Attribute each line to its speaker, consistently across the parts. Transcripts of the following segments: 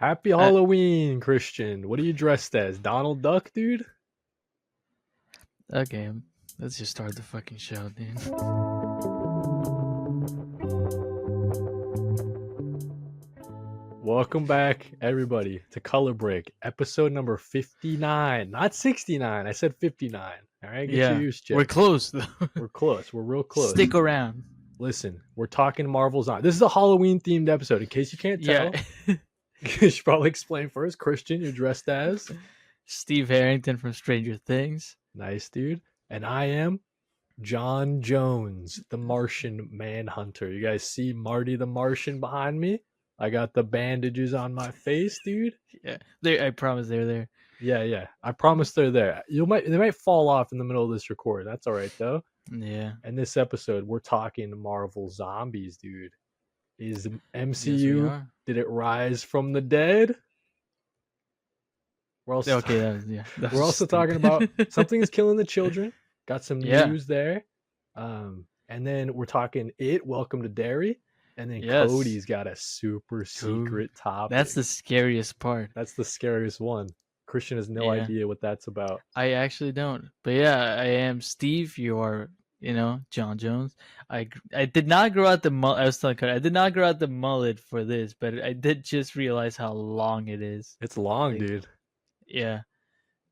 Speaker 1: Happy Halloween, Christian. What are you dressed as? Donald Duck, dude?
Speaker 2: Okay, let's just start the fucking show, dude.
Speaker 1: Welcome back, everybody, to Color Break, episode number 59. Not 69. I said 59. All right, get your
Speaker 2: Yeah,
Speaker 1: ears
Speaker 2: we're
Speaker 1: checked.
Speaker 2: close though.
Speaker 1: We're close. We're real close.
Speaker 2: Stick around.
Speaker 1: Listen, we're talking Marvel's on. This is a Halloween-themed episode. In case you can't tell,
Speaker 2: Yeah,
Speaker 1: you should probably explain first. Christian, you're dressed as?
Speaker 2: Steve Harrington from Stranger Things.
Speaker 1: Nice, dude. And I am John Jones, the Martian Manhunter. You guys see Marty the Martian behind me? I got the bandages on my face, dude.
Speaker 2: Yeah, I promise they're there.
Speaker 1: Yeah. I promise they're there. They might fall off in the middle of this record. That's all right though.
Speaker 2: Yeah.
Speaker 1: And this episode, we're talking Marvel Zombies, dude. Is MCU,
Speaker 2: Yes, we are.
Speaker 1: did it rise from the dead? We're also
Speaker 2: Okay, that
Speaker 1: we're
Speaker 2: was
Speaker 1: also
Speaker 2: stupid.
Speaker 1: talking about something is killing the children. Got some
Speaker 2: Yeah.
Speaker 1: news there. And then we're talking Welcome to Derry. And then
Speaker 2: Yes.
Speaker 1: Cody's got a super secret topic.
Speaker 2: That's the scariest part.
Speaker 1: That's the scariest one. Christian has no
Speaker 2: Yeah.
Speaker 1: idea what that's about.
Speaker 2: I actually don't. But yeah, I am Steve. You are, John Jones. I did not grow out the mullet. I was telling Cody, I did not grow out the mullet for this, but I did just realize how long it is.
Speaker 1: It's long,
Speaker 2: Like,
Speaker 1: dude.
Speaker 2: Yeah.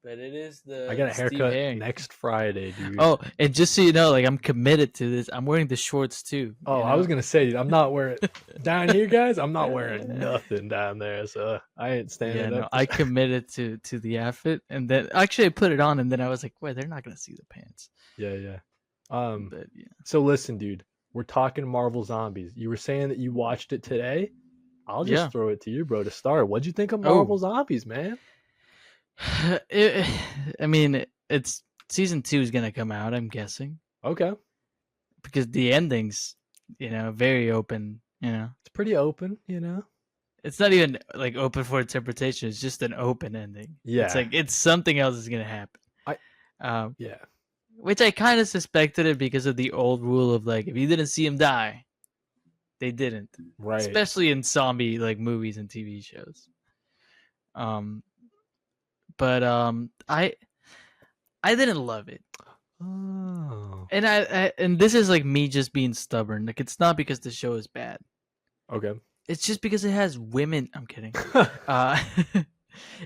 Speaker 2: But it is the
Speaker 1: I got a
Speaker 2: Steve
Speaker 1: haircut
Speaker 2: Harrington.
Speaker 1: next Friday, dude.
Speaker 2: Oh, and just so you know, like I'm committed to this. I'm wearing the shorts too.
Speaker 1: Oh, I was gonna say, dude, I'm not wearing down here, guys. I'm not wearing nothing down there, so I ain't standing up.
Speaker 2: I committed to the outfit, and then actually I put it on, and then I was like, "Wait, they're not gonna see the pants."
Speaker 1: Yeah.
Speaker 2: But yeah,
Speaker 1: So listen, dude, we're talking Marvel Zombies. You were saying that you watched it today. I'll just
Speaker 2: Yeah.
Speaker 1: throw it to you, bro, to start. What'd you think of Marvel Zombies, man?
Speaker 2: I mean, it's season 2 is gonna come out. I'm guessing
Speaker 1: Okay,
Speaker 2: because the ending's, very open.
Speaker 1: it's pretty open, you know.
Speaker 2: It's not even like open for interpretation. It's just an open ending.
Speaker 1: Yeah.
Speaker 2: It's like it's something else is gonna happen.
Speaker 1: Yeah.
Speaker 2: Which I kind of suspected it because of the old rule of like if you didn't see him die, they didn't.
Speaker 1: Right.
Speaker 2: Especially in zombie like movies and TV shows. But I didn't love it.
Speaker 1: Oh.
Speaker 2: And and this is like me just being stubborn. Like it's not because the show is bad.
Speaker 1: Okay.
Speaker 2: It's just because it has women. I'm kidding.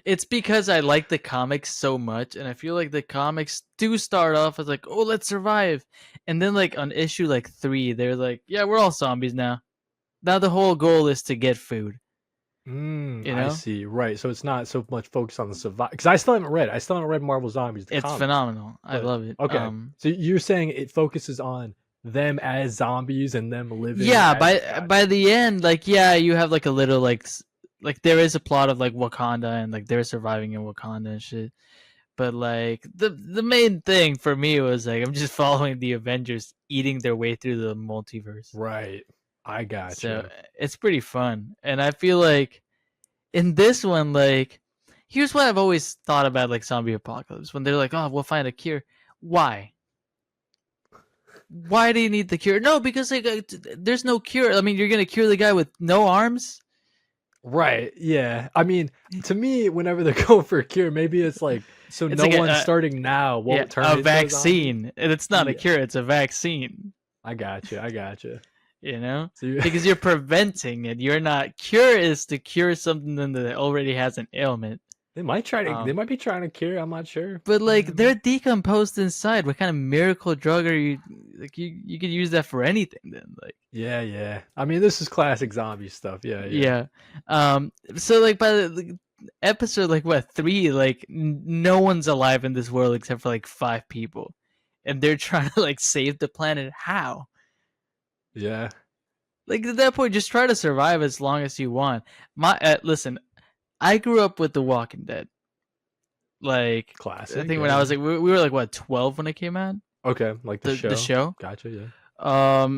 Speaker 2: It's because I like the comics so much, and I feel like the comics do start off as like, oh, let's survive, and then like on issue like 3, they're like, yeah, we're all zombies now. Now the whole goal is to get food.
Speaker 1: I see. Right. So it's not so much focused on the survival. Because I still haven't read Marvel Zombies.
Speaker 2: It's
Speaker 1: comic.
Speaker 2: phenomenal. I love it.
Speaker 1: Okay. So you're saying it focuses on them as zombies and them living.
Speaker 2: Yeah. By the end, like, yeah, you have like a little like there is a plot of like Wakanda and like they're surviving in Wakanda and shit. But like the main thing for me was like I'm just following the Avengers eating their way through the multiverse.
Speaker 1: Right. I got you.
Speaker 2: So it's pretty fun. And I feel like in this one, like, here's what I've always thought about like zombie apocalypse. When they're like, oh, we'll find a cure. Why? Why do you need the cure? No, because like there's no cure. I mean, you're going to cure the guy with no arms?
Speaker 1: Right. Yeah. I mean, to me, whenever they're going for a cure, maybe it's like so
Speaker 2: It's
Speaker 1: no
Speaker 2: like
Speaker 1: one starting now won't turn
Speaker 2: a
Speaker 1: into
Speaker 2: vaccine. And it's not a
Speaker 1: Yeah.
Speaker 2: cure, it's a vaccine.
Speaker 1: I got you. So
Speaker 2: Because you're preventing it. You're not cure is to cure something that already has an ailment.
Speaker 1: they might try to. They might be trying to cure. I'm not sure.
Speaker 2: But like they're decomposed inside. What kind of miracle drug are you? Like you could use that for anything. Then like
Speaker 1: Yeah. I mean, this is classic zombie stuff. Yeah.
Speaker 2: So like by the episode like what 3, like no one's alive in this world except for like 5 people, and they're trying to like save the planet. How?
Speaker 1: Yeah.
Speaker 2: Like at that point, just try to survive as long as you want. Listen, I grew up with The Walking Dead. Like
Speaker 1: Classic.
Speaker 2: I think when I was like we were like what 12 when it came out.
Speaker 1: Okay, like the show.
Speaker 2: The show.
Speaker 1: Gotcha. Yeah.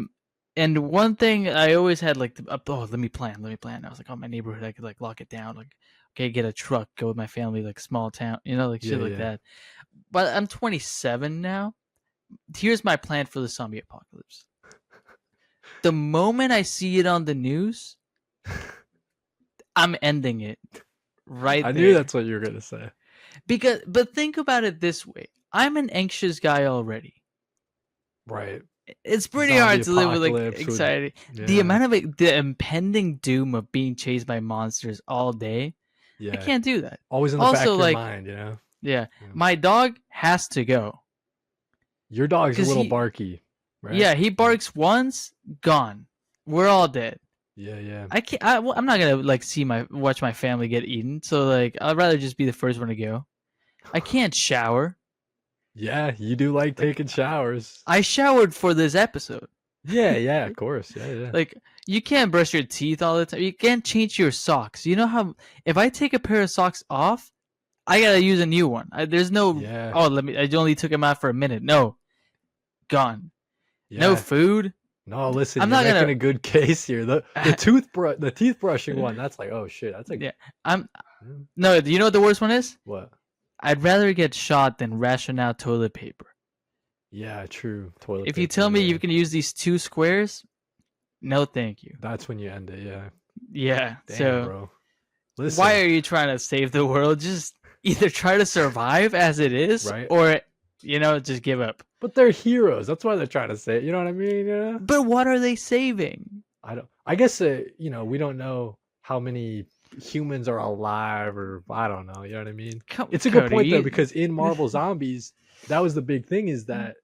Speaker 2: And one thing I always had like let me plan. I was like, oh, my neighborhood, I could like lock it down. Like, okay, get a truck, go with my family, like small town, like shit like that. But I'm 27 now. Here's my plan for the zombie apocalypse. The moment I see it on the news, I'm ending it right
Speaker 1: I
Speaker 2: there.
Speaker 1: knew that's what you were gonna say.
Speaker 2: But think about it this way. I'm an anxious guy already.
Speaker 1: Right.
Speaker 2: It's pretty
Speaker 1: Zombie
Speaker 2: hard to live with like
Speaker 1: apocalypse would-
Speaker 2: anxiety. The
Speaker 1: yeah.
Speaker 2: amount of the impending doom of being chased by monsters all day, I
Speaker 1: Yeah.
Speaker 2: can't do that.
Speaker 1: Always in the back
Speaker 2: Also,
Speaker 1: of your
Speaker 2: like,
Speaker 1: mind, you know.
Speaker 2: yeah,
Speaker 1: Yeah.
Speaker 2: my dog has to go.
Speaker 1: Your dog's a
Speaker 2: 'Cause
Speaker 1: little
Speaker 2: he-
Speaker 1: barky, right?
Speaker 2: Yeah, he barks once, gone. We're all dead.
Speaker 1: Yeah, yeah.
Speaker 2: I can't. I'm not gonna like watch my family get eaten. So like, I'd rather just be the first one to go. I can't shower.
Speaker 1: Yeah, you do like taking showers.
Speaker 2: I showered for this episode.
Speaker 1: Yeah, yeah, of course. Yeah, yeah.
Speaker 2: Like, you can't brush your teeth all the time. You can't change your socks. You know how if I take a pair of socks off, I gotta use a new one. There's no.
Speaker 1: Yeah.
Speaker 2: Oh, I only took them out for a minute. No, gone.
Speaker 1: Yeah.
Speaker 2: No food.
Speaker 1: No, listen,
Speaker 2: I'm
Speaker 1: you're
Speaker 2: not
Speaker 1: making
Speaker 2: gonna-
Speaker 1: a good case here. The teeth brushing one, that's like, oh shit, that's like
Speaker 2: Yeah, No, do you know what the worst one is?
Speaker 1: what?
Speaker 2: I'd rather get shot than ration out toilet paper.
Speaker 1: Yeah, true. Toilet
Speaker 2: If you
Speaker 1: paper,
Speaker 2: tell me
Speaker 1: yeah.
Speaker 2: you can use these 2 squares, no, thank you.
Speaker 1: That's when you end it. Yeah.
Speaker 2: Yeah.
Speaker 1: Damn,
Speaker 2: so
Speaker 1: bro. Listen,
Speaker 2: why are you trying to save the world? Just either try to survive as it is,
Speaker 1: Right.
Speaker 2: or just give up.
Speaker 1: But they're heroes. That's why they're trying to say it. You know what I mean? Yeah.
Speaker 2: But what are they saving?
Speaker 1: I guess we don't know how many humans are alive, or I don't know. You know what I mean? It's a good point though, because in Marvel Zombies, that was the big thing, is that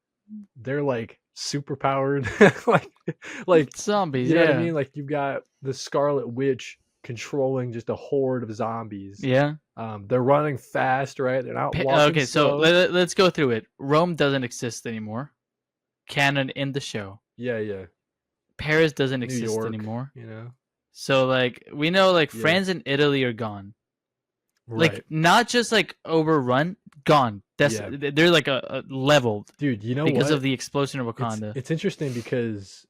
Speaker 1: they're like super powered, like
Speaker 2: zombies.
Speaker 1: you know
Speaker 2: yeah.
Speaker 1: what I mean? Like you've got the Scarlet Witch controlling just a horde of zombies.
Speaker 2: Yeah.
Speaker 1: They're running fast, right? They're not walking
Speaker 2: Okay, so
Speaker 1: slow.
Speaker 2: let's go through it. Rome doesn't exist anymore. Canon in the show.
Speaker 1: Yeah, yeah.
Speaker 2: Paris doesn't
Speaker 1: New
Speaker 2: exist
Speaker 1: York,
Speaker 2: anymore.
Speaker 1: You know,
Speaker 2: So like we know like
Speaker 1: Yeah.
Speaker 2: France and Italy are gone.
Speaker 1: right?
Speaker 2: Like not just like overrun, gone. That's
Speaker 1: Yeah.
Speaker 2: they're like a leveled
Speaker 1: Dude, you know
Speaker 2: because
Speaker 1: what?
Speaker 2: of the explosion of Wakanda.
Speaker 1: It's interesting because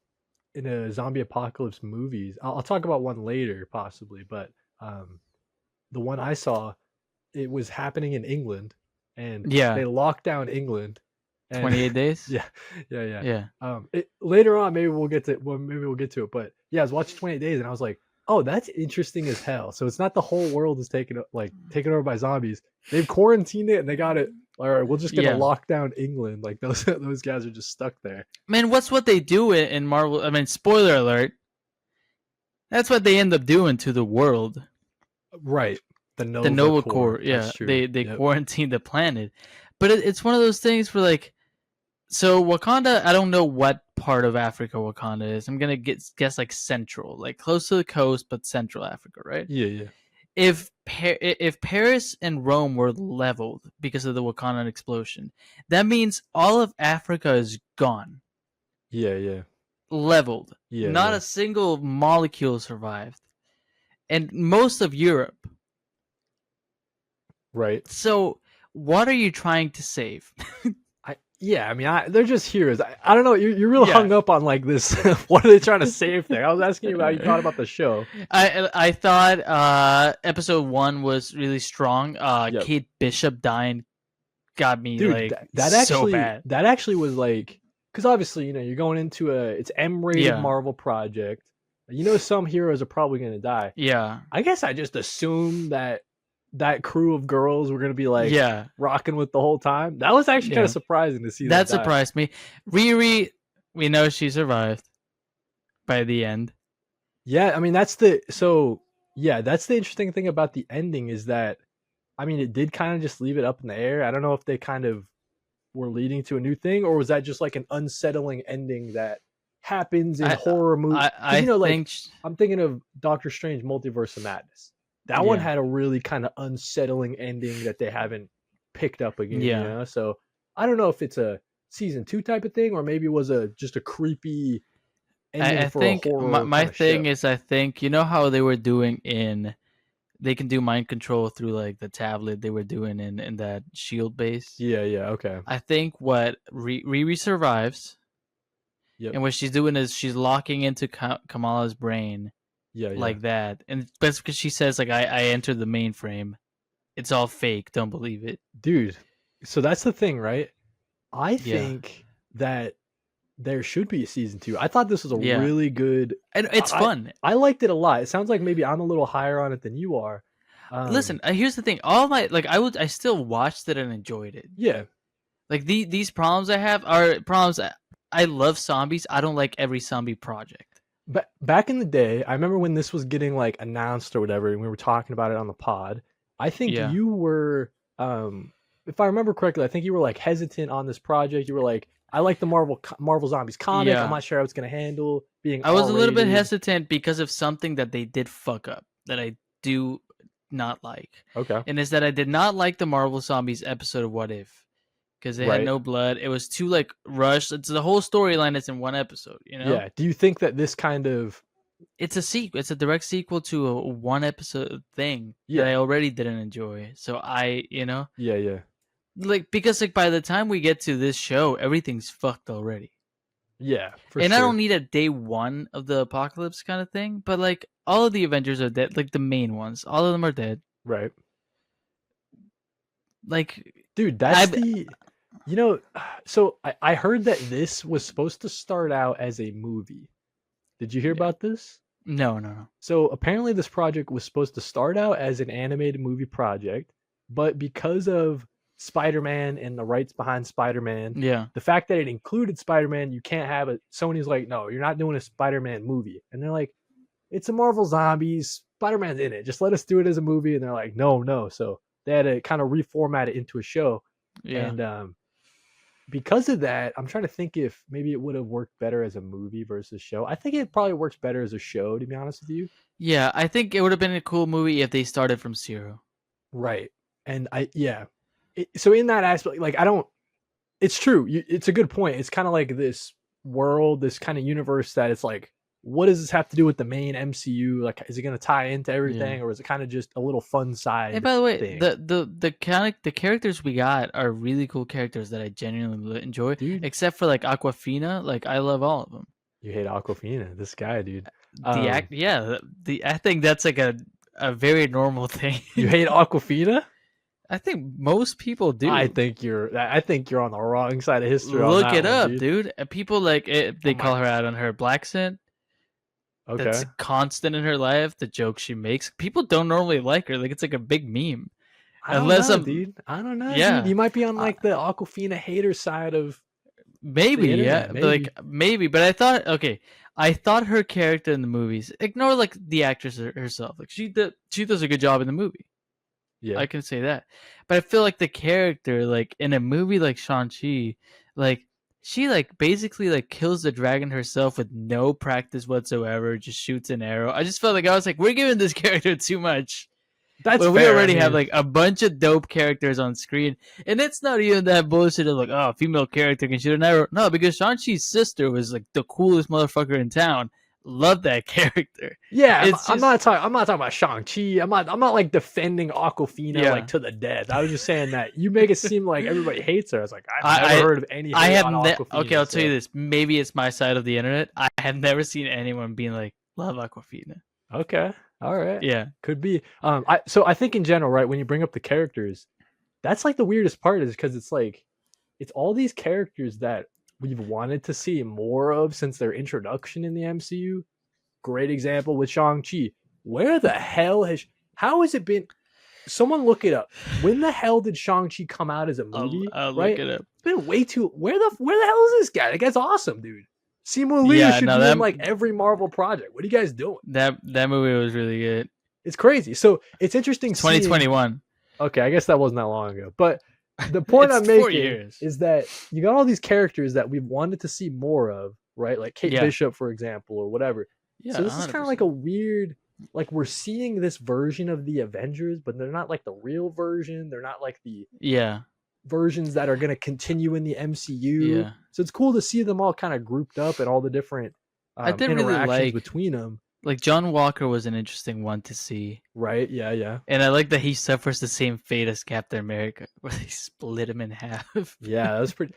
Speaker 1: in a zombie apocalypse movies, I'll talk about one later possibly, but the one I saw, it was happening in England, and
Speaker 2: Yeah.
Speaker 1: they locked down England. And
Speaker 2: 28 days.
Speaker 1: yeah, yeah.
Speaker 2: Yeah.
Speaker 1: Later on, maybe we'll get to it. But yeah, I was watching 28 Days, and I was like, oh, that's interesting as hell. So it's not the whole world is taken over by zombies. They've quarantined it and they got it. All right, we're just gonna
Speaker 2: Yeah.
Speaker 1: lock down England. Like those guys are just stuck there.
Speaker 2: Man, what's what they do in Marvel? I mean, spoiler alert. That's what they end up doing to the world.
Speaker 1: Right. The
Speaker 2: The Nova Corps. Yeah.
Speaker 1: That's true.
Speaker 2: They
Speaker 1: Yep.
Speaker 2: quarantine the planet. But it's one of those things where like, so Wakanda, I don't know what part of Africa Wakanda is. I'm gonna guess like central, like close to the coast, but central Africa, right?
Speaker 1: Yeah, yeah.
Speaker 2: If Paris and Rome were leveled because of the Wakandan explosion, that means all of Africa is gone,
Speaker 1: Yeah, yeah.
Speaker 2: leveled.
Speaker 1: Yeah.
Speaker 2: Not
Speaker 1: yeah.
Speaker 2: a single molecule survived, and most of Europe.
Speaker 1: Right.
Speaker 2: So, what are you trying to save?
Speaker 1: I mean, they're just heroes. I don't know. You're real
Speaker 2: Yeah.
Speaker 1: hung up on like this. What are they trying to save there? I was asking you how you thought about the show.
Speaker 2: I thought episode 1 was really strong.
Speaker 1: Yep.
Speaker 2: Kate Bishop dying got me
Speaker 1: Dude,
Speaker 2: like
Speaker 1: that
Speaker 2: so
Speaker 1: actually
Speaker 2: bad.
Speaker 1: that actually was like, because obviously you're going into it's M-rated
Speaker 2: Yeah.
Speaker 1: Marvel project. Some heroes are probably gonna die.
Speaker 2: Yeah,
Speaker 1: I guess I just assumed that crew of girls were gonna be like
Speaker 2: yeah.
Speaker 1: rocking with the whole time. That was actually kind
Speaker 2: Yeah.
Speaker 1: of surprising to see.
Speaker 2: That
Speaker 1: them die.
Speaker 2: surprised me. Riri, we know she survived by the end.
Speaker 1: Yeah, I mean that's the interesting thing about the ending is that, I mean, it did kind of just leave it up in the air. I don't know if they kind of were leading to a new thing, or was that just like an unsettling ending that happens in horror movies?
Speaker 2: I think
Speaker 1: I'm thinking of Doctor Strange Multiverse of Madness. That one
Speaker 2: Yeah.
Speaker 1: had a really kind of unsettling ending that they haven't picked up again.
Speaker 2: Yeah.
Speaker 1: So I don't know if it's a season 2 type of thing, or maybe it was just a creepy ending
Speaker 2: I
Speaker 1: for
Speaker 2: think
Speaker 1: a horror.
Speaker 2: my
Speaker 1: kinda
Speaker 2: thing
Speaker 1: show.
Speaker 2: is I think how they were doing they can do mind control through like the tablet they were doing in that shield base.
Speaker 1: Yeah, okay.
Speaker 2: I think what Riri survives,
Speaker 1: Yep.
Speaker 2: and what she's doing is she's locking into Kamala's brain
Speaker 1: Yeah.
Speaker 2: like that, and that's because she says like I entered the mainframe, it's all fake, don't believe it.
Speaker 1: Dude, so that's the thing, right? I
Speaker 2: Yeah.
Speaker 1: think that there should be a season 2. I thought this was a
Speaker 2: Yeah,
Speaker 1: really good.
Speaker 2: and it's fun.
Speaker 1: I liked it a lot. It sounds like maybe I'm a little higher on it than you are.
Speaker 2: Listen, here's the thing. All my like, I still watched it and enjoyed it.
Speaker 1: Yeah.
Speaker 2: Like these problems I have are problems. I love zombies. I don't like every zombie project.
Speaker 1: But back in the day, I remember when this was getting like announced or whatever, and we were talking about it on the pod. I think
Speaker 2: Yeah.
Speaker 1: you were, if I remember correctly, I think you were like hesitant on this project. You were like, I like the Marvel Zombies comic.
Speaker 2: Yeah.
Speaker 1: I'm not sure how it's going to handle being.
Speaker 2: I was a little bit
Speaker 1: R-rated.
Speaker 2: hesitant because of something that they did fuck up that I do not like.
Speaker 1: Okay.
Speaker 2: And is that I did not like the Marvel Zombies episode of What If, because it had no blood. It was too like rushed. It's the whole storyline that's in one episode. You know.
Speaker 1: Yeah. Do you think that this kind of?
Speaker 2: It's a sequel. It's a direct sequel to a one episode thing
Speaker 1: Yeah.
Speaker 2: that I already didn't enjoy. So
Speaker 1: Yeah.
Speaker 2: like, because like by the time we get to this show, everything's fucked already.
Speaker 1: Yeah,
Speaker 2: and sure. I don't need a day one of the apocalypse kind of thing, but like all of the Avengers are dead, like the main ones. All of them are dead.
Speaker 1: Right.
Speaker 2: Like,
Speaker 1: dude, that's so I heard that this was supposed to start out as a movie. Did you hear about this?
Speaker 2: No.
Speaker 1: So apparently this project was supposed to start out as an animated movie project, but because of Spider-Man and the rights behind Spider-Man, the fact that it included Spider-Man, you can't have it. Sony's like, no, you're not doing a Spider-Man movie. And they're like, it's a Marvel Zombies, Spider-Man's in it, just let us do it as a movie. And they're like, no. So they had to kind of reformat it into a show. And because of that, I'm trying to think if maybe it would have worked better as a movie versus show. I think it probably works better as a show, to be honest with you.
Speaker 2: Yeah, I think it would have been a cool movie if they started from zero.
Speaker 1: Right. And so in that aspect, like, it's true. It's a good point. It's kind of like this world, this kind of universe that it's like, what does this have to do with the main MCU? Like, is it going to tie into everything, or is it kind of just a little fun side?
Speaker 2: And by the way,
Speaker 1: thing?
Speaker 2: the characters we got are really cool characters that I genuinely enjoy.
Speaker 1: Dude.
Speaker 2: Except for like Aquafina, like I love all of them.
Speaker 1: You hate Aquafina, this guy, dude.
Speaker 2: I think that's like a very normal thing.
Speaker 1: You hate Aquafina?
Speaker 2: I think most people do.
Speaker 1: I think you're on the wrong side of history.
Speaker 2: Look it up, dude. And people like it, they call her out on her black scent.
Speaker 1: Okay.
Speaker 2: That's constant in her life. The jokes she makes. People don't normally like her. Like, it's like a big meme.
Speaker 1: I don't know, dude. I don't know. Yeah, dude. You might be on like the Aquafina hater side of.
Speaker 2: Maybe, yeah. Maybe. But I thought her character in the movies. Ignore like the actress herself. Like she does a good job in the movie. Yeah, I can say that. But I feel like the character, like in a movie like Shang-Chi, like she like basically like kills the dragon herself with no practice whatsoever, just shoots an arrow. I just felt like I was like, we're giving this character too much.
Speaker 1: That's fair.
Speaker 2: We already have like a bunch of dope characters on screen, and it's not even that bullshit of like, oh, a female character can shoot an arrow. No, because Shang-Chi's sister was like the coolest motherfucker in town. Love that character.
Speaker 1: Yeah, I'm not talking about Shang-Chi. I'm not like defending Aquafina like to the death. I was just saying that you make it seem like everybody hates her. I was like, I've never heard of any hate on Aquafina.
Speaker 2: Okay, I'll tell you this. Maybe it's my side of the internet. I have never seen anyone being like, love Aquafina.
Speaker 1: Okay. All right.
Speaker 2: Yeah.
Speaker 1: Could be. So I think in general, right, when you bring up the characters, that's like the weirdest part, is because it's like, it's all these characters that we've wanted to see more of since their introduction in the MCU. Great example with Shang-Chi. How has it been? Someone look it up. When the hell did Shang-Chi come out as a movie?
Speaker 2: I'll look it up.
Speaker 1: It's been way too. Where the hell is this guy? That guy's awesome, dude. Simu Liu should be in like every Marvel project. What are you guys doing?
Speaker 2: That movie was really good.
Speaker 1: It's crazy. So it's interesting.
Speaker 2: 2021.
Speaker 1: Okay, I guess that wasn't that long ago. But the point I'm making is that you got all these characters that we've wanted to see more of, right? Like Kate Bishop, for example, or whatever. Yeah, so this 100%. Is kind of like a weird, like we're seeing this version of the Avengers, but they're not like the real version. They're not like the versions that are going to continue in the MCU. Yeah. So it's cool to see them all kind of grouped up and all the different interactions between them.
Speaker 2: Like John Walker was an interesting one to see.
Speaker 1: Right, yeah.
Speaker 2: And I like that he suffers the same fate as Captain America, where they split him in half.
Speaker 1: Yeah, that was pretty...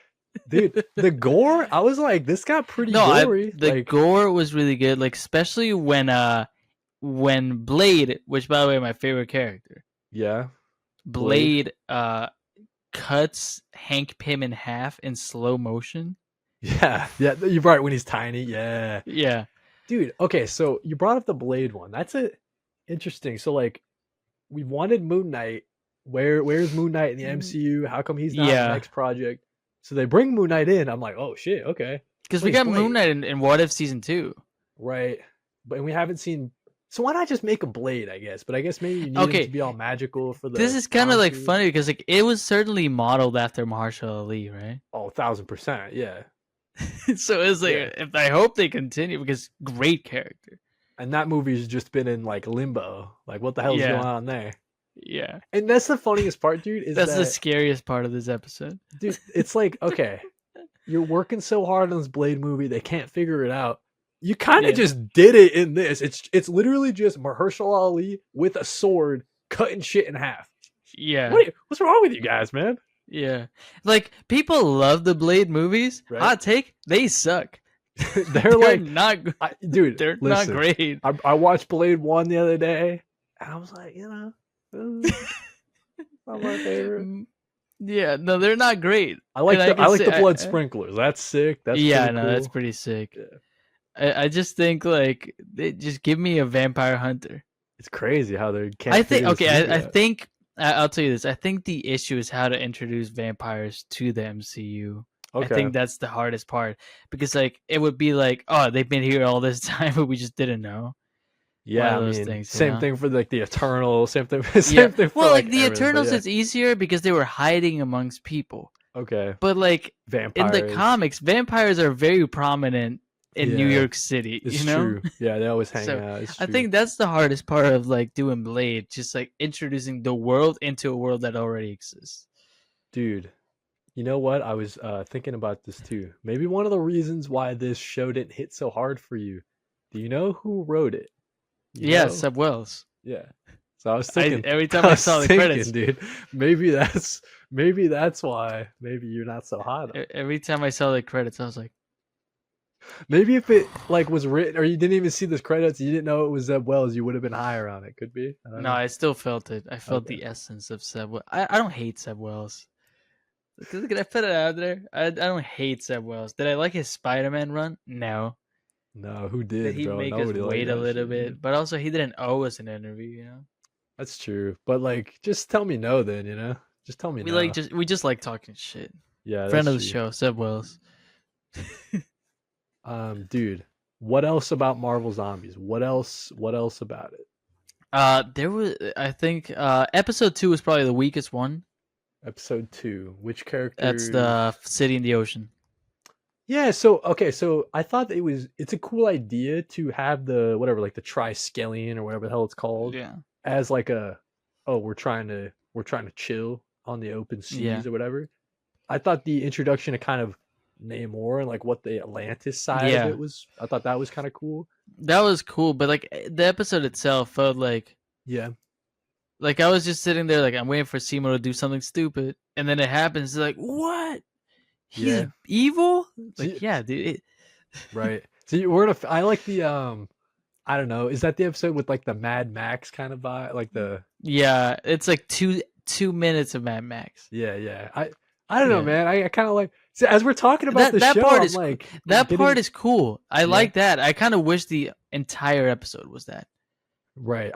Speaker 1: Dude, the gore, I was like, this got pretty gory.
Speaker 2: The gore was really good, like especially when Blade, which by the way, my favorite character.
Speaker 1: Yeah.
Speaker 2: Blade cuts Hank Pym in half in slow motion.
Speaker 1: Yeah, you're right. When he's tiny, yeah,
Speaker 2: Yeah.
Speaker 1: dude. Okay, so you brought up the Blade one. That's interesting. So like, we wanted Moon Knight. Where's Moon Knight in the MCU? How come he's not in the
Speaker 2: Yeah.
Speaker 1: next project? So they bring Moon Knight in. I'm like, oh shit, okay.
Speaker 2: Because
Speaker 1: But
Speaker 2: we
Speaker 1: he's
Speaker 2: got Moon
Speaker 1: Blade,
Speaker 2: Knight in What If Season 2.
Speaker 1: right? But we haven't seen. So why not just make a Blade? I guess. But I guess maybe you need him to
Speaker 2: Okay,
Speaker 1: be all magical for
Speaker 2: this
Speaker 1: the
Speaker 2: is kind of like
Speaker 1: conjuring.
Speaker 2: funny because like it was certainly modeled after Mahershala Ali, right?
Speaker 1: Oh, 1,000%. Yeah,
Speaker 2: So it's like,
Speaker 1: yeah.
Speaker 2: if I hope they continue because great character.
Speaker 1: And that movie's just been in like limbo. Like, what the hell's
Speaker 2: Yeah.
Speaker 1: going on there?
Speaker 2: Yeah.
Speaker 1: And that's the funniest part, dude. Is
Speaker 2: That's the
Speaker 1: that,
Speaker 2: scariest part of this episode.
Speaker 1: dude? It's like, okay, you're working so hard on this Blade movie, they can't figure it out. You kind of
Speaker 2: Yeah.
Speaker 1: just did it in this. It's literally just Mahershala Ali with a sword cutting shit in half.
Speaker 2: Yeah.
Speaker 1: What's wrong with you guys, man?
Speaker 2: Yeah. Like, people love the Blade movies.
Speaker 1: Right.
Speaker 2: Hot take, they suck.
Speaker 1: They're like,
Speaker 2: not
Speaker 1: dude,
Speaker 2: they're
Speaker 1: listen,
Speaker 2: not great.
Speaker 1: I watched Blade 1 the other day, and I was like, not my favorite.
Speaker 2: Yeah, no, they're not great.
Speaker 1: I like
Speaker 2: And
Speaker 1: the
Speaker 2: say-
Speaker 1: blood sprinklers. That's sick. That's
Speaker 2: yeah,
Speaker 1: pretty
Speaker 2: no,
Speaker 1: cool.
Speaker 2: that's pretty sick.
Speaker 1: Yeah.
Speaker 2: I just think like they just give me a vampire hunter.
Speaker 1: It's crazy how they can't.
Speaker 2: I think
Speaker 1: figure this movie
Speaker 2: I
Speaker 1: out.
Speaker 2: think I'll tell you this. I think the issue is how to introduce vampires to the MCU.
Speaker 1: Okay.
Speaker 2: I think that's the hardest part because like it would be like, oh, they've been here all this time, but we just didn't know.
Speaker 1: Yeah, I
Speaker 2: those
Speaker 1: mean,
Speaker 2: things,
Speaker 1: same
Speaker 2: know?
Speaker 1: thing for like the Eternals. Same thing.
Speaker 2: Yeah.
Speaker 1: Thing for
Speaker 2: Well, like the
Speaker 1: everything, but
Speaker 2: Eternals,
Speaker 1: yeah.
Speaker 2: it's easier because they were hiding amongst people.
Speaker 1: Okay.
Speaker 2: But like
Speaker 1: Vampires.
Speaker 2: in the comics, vampires are very prominent in New
Speaker 1: Yeah.
Speaker 2: York City.
Speaker 1: It's
Speaker 2: you know?
Speaker 1: true. Yeah, they always hang
Speaker 2: So,
Speaker 1: out. It's
Speaker 2: I
Speaker 1: true.
Speaker 2: think that's the hardest part of like doing Blade, just like introducing the world into a world that already exists.
Speaker 1: Dude, you know what? I was thinking about this too. Maybe one of the reasons why this show didn't hit so hard for you. Do you know who wrote it?
Speaker 2: Yeah, Seb Wells.
Speaker 1: Yeah. So I was thinking
Speaker 2: every time I saw the credits,
Speaker 1: dude. Maybe that's why. Maybe you're not so hot.
Speaker 2: Every time I saw the credits, I was like,
Speaker 1: maybe if it like was written or you didn't even see the credits, you didn't know it was Zeb Wells, you would have been higher on it. Could be. I don't know.
Speaker 2: I still felt it. I felt
Speaker 1: Okay.
Speaker 2: the essence of Seb Wells. I don't hate Seb Wells. Can I put it out there? I don't hate Seb Wells. Did I like his Spider-Man run? No.
Speaker 1: No, who did?
Speaker 2: He'd
Speaker 1: Bro?
Speaker 2: make us
Speaker 1: Nobody liked
Speaker 2: wait a
Speaker 1: that
Speaker 2: little
Speaker 1: shit,
Speaker 2: bit,
Speaker 1: dude.
Speaker 2: but also he didn't owe us an interview. You know,
Speaker 1: That's true. But like, just tell me no, then just tell me
Speaker 2: we
Speaker 1: no.
Speaker 2: just like talking shit.
Speaker 1: Yeah,
Speaker 2: Friend of
Speaker 1: that's
Speaker 2: the
Speaker 1: true.
Speaker 2: show, Seb Wells.
Speaker 1: Dude, what else about Marvel Zombies? What else about it?
Speaker 2: There was, I think, episode 2 was probably the weakest one.
Speaker 1: Episode 2. Which character?
Speaker 2: That's the city in the ocean.
Speaker 1: Yeah, so I thought it's a cool idea to have the whatever, like the Triskelion or whatever the hell it's called,
Speaker 2: Yeah.
Speaker 1: as like we're trying to chill on the open seas or whatever. I thought the introduction to kind of Namor and like what the Atlantis side of it was, I thought that was kind of cool.
Speaker 2: That was cool, but like the episode itself felt like I was just sitting there like I'm waiting for Seymour to do something stupid, and then it happens. It's like, what? He's evil? Like, yeah, dude.
Speaker 1: Right. So I like the I don't know. Is that the episode with like the Mad Max kind of vibe? Like the
Speaker 2: it's like two minutes of Mad Max.
Speaker 1: Yeah. I don't know, man. I kind of like as we're talking about the show.
Speaker 2: Part
Speaker 1: I'm
Speaker 2: is
Speaker 1: like
Speaker 2: part is cool. I like that. I kind of wish the entire episode was that.
Speaker 1: Right.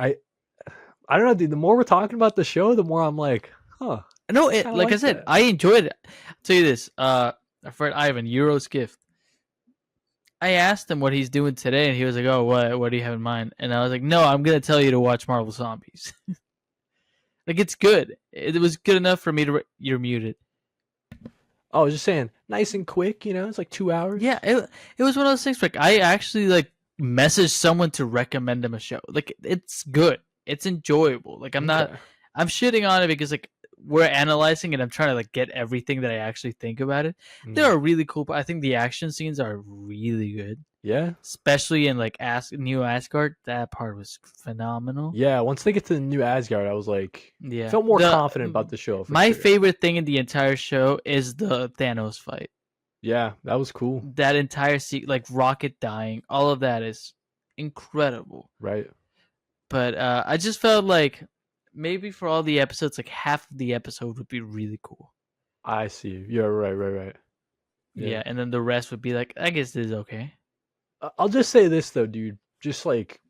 Speaker 1: I don't know, dude. The more we're talking about the show, the more I'm like, huh.
Speaker 2: No, like I said,
Speaker 1: that.
Speaker 2: I enjoyed it. I'll tell you this, our friend Ivan, Euroskift. I asked him what he's doing today, and he was like, "Oh, what do you have in mind?" And I was like, "No, I'm gonna tell you to watch Marvel Zombies. Like, it's good. It was good enough for me to. You're muted.
Speaker 1: I was just saying, nice and quick. It's like 2 hours.
Speaker 2: Yeah, it was one of those things. Like, I actually like messaged someone to recommend him a show. Like, it's good. It's enjoyable. Like, I'm shitting on it because like we're analyzing and I'm trying to like get everything that I actually think about it. They are really cool, but I think the action scenes are really good.
Speaker 1: Yeah.
Speaker 2: Especially in like New Asgard, that part was phenomenal.
Speaker 1: Yeah, once they get to the new Asgard, I was like, felt more confident about the show.
Speaker 2: My favorite thing in the entire show is the Thanos fight.
Speaker 1: Yeah, that was cool.
Speaker 2: That entire like Rocket dying, all of that is incredible.
Speaker 1: Right.
Speaker 2: But I just felt like maybe for all the episodes, like half of the episode would be really cool.
Speaker 1: I see. Yeah, right.
Speaker 2: Yeah, and then the rest would be like, I guess this is okay.
Speaker 1: I'll just say this though, dude. Just like,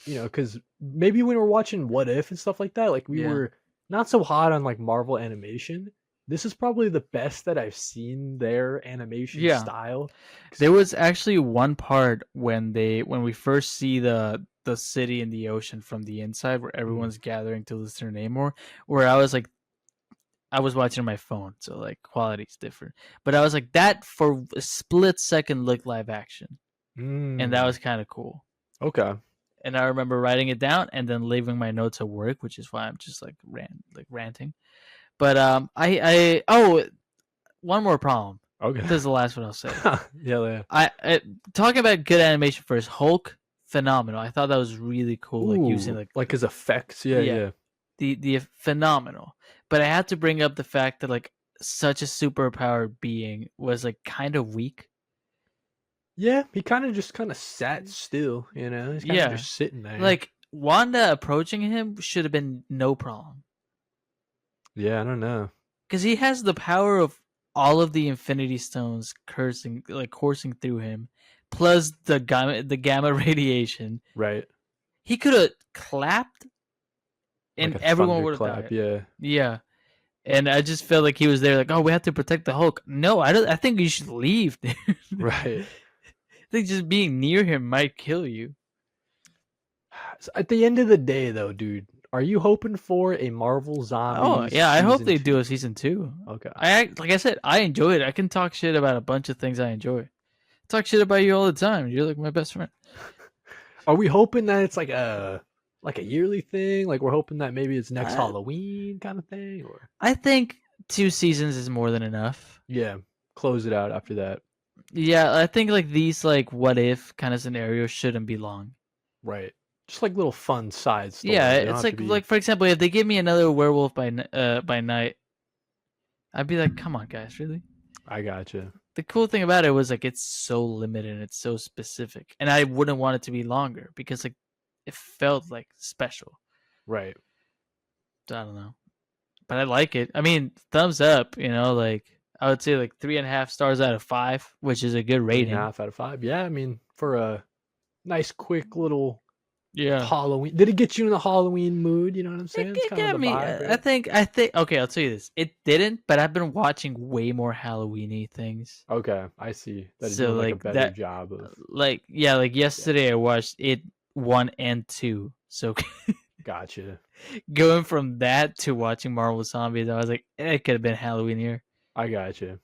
Speaker 1: because maybe when we're watching What If and stuff like that, like we
Speaker 2: Yeah.
Speaker 1: were not so hot on like Marvel animation. This is probably the best that I've seen their animation style.
Speaker 2: There was actually one part when we first see the city and the ocean from the inside, where everyone's gathering to listen to Namor, where I was like, I was watching on my phone, so like quality's different. But I was like, that for a split second looked live action, and that was kind of cool.
Speaker 1: Okay.
Speaker 2: And I remember writing it down and then leaving my notes at work, which is why I'm just like ranting. But one more problem.
Speaker 1: Okay.
Speaker 2: This is the last one I'll say.
Speaker 1: Yeah.
Speaker 2: I talking about good animation first. Hulk, phenomenal. I thought that was really cool. Like using like
Speaker 1: his effects. Yeah.
Speaker 2: The phenomenal. But I had to bring up the fact that like such a superpowered being was like kind of weak.
Speaker 1: Yeah, he kind of sat still. He's kind of just sitting there.
Speaker 2: Like Wanda approaching him should have been no problem.
Speaker 1: Yeah, I don't know.
Speaker 2: Because he has the power of all of the Infinity Stones coursing through him, plus the gamma radiation.
Speaker 1: Right.
Speaker 2: He could have clapped, and
Speaker 1: like
Speaker 2: everyone would have died. Yeah. And I just felt like he was there, like, oh, we have to protect the Hulk. No, I think you should leave, dude.
Speaker 1: Right.
Speaker 2: I think just being near him might kill you.
Speaker 1: So at the end of the day, though, dude, are you hoping for a Marvel Zombies?
Speaker 2: Oh yeah, I hope they do a season 2.
Speaker 1: Okay.
Speaker 2: Like I said, I enjoy it. I can talk shit about a bunch of things I enjoy. I talk shit about you all the time. You're like my best friend.
Speaker 1: Are we hoping that it's like a yearly thing? Like we're hoping that maybe it's next Halloween kind of thing? Or
Speaker 2: I think 2 seasons is more than enough.
Speaker 1: Yeah, close it out after that.
Speaker 2: Yeah, I think like these like what if kind of scenarios shouldn't be long.
Speaker 1: Right. Just like little fun side stories.
Speaker 2: Yeah, it's like for example, if they give me another Werewolf by Night, I'd be like, come on, guys, really?
Speaker 1: I gotcha.
Speaker 2: The cool thing about it was like it's so limited and it's so specific, and I wouldn't want it to be longer because like it felt like special.
Speaker 1: Right.
Speaker 2: I don't know, but I like it. I mean, thumbs up. Like I would say like 3.5 stars out of 5, which is a good rating.
Speaker 1: 3.5 out of 5. Yeah, I mean for a nice quick little.
Speaker 2: Yeah.
Speaker 1: Halloween. Did it get you in the Halloween mood? You know what I'm saying?
Speaker 2: It got me. Vibe, right? I think. Okay, I'll tell you this. It didn't, but I've been watching way more Halloween-y things.
Speaker 1: Okay, I see. That is doing like a better job of.
Speaker 2: Like yesterday I watched it 1 and 2. So.
Speaker 1: Gotcha.
Speaker 2: Going from that to watching Marvel Zombies, I was like, it could have been Halloween here.
Speaker 1: I gotcha.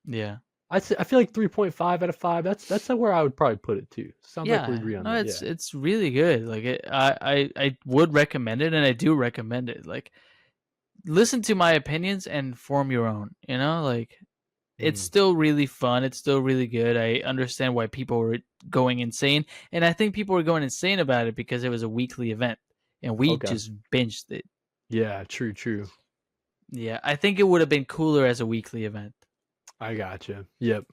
Speaker 2: Yeah.
Speaker 1: I feel like 3.5 out of 5. That's where I would probably put it too. Sounds like we agree on that.
Speaker 2: It's really good. Like I would recommend it, and I do recommend it. Like, listen to my opinions and form your own. Like it's still really fun. It's still really good. I understand why people were going insane, and I think people were going insane about it because it was a weekly event, and we just binged it.
Speaker 1: Yeah, true.
Speaker 2: Yeah, I think it would have been cooler as a weekly event.
Speaker 1: I gotcha. Yep.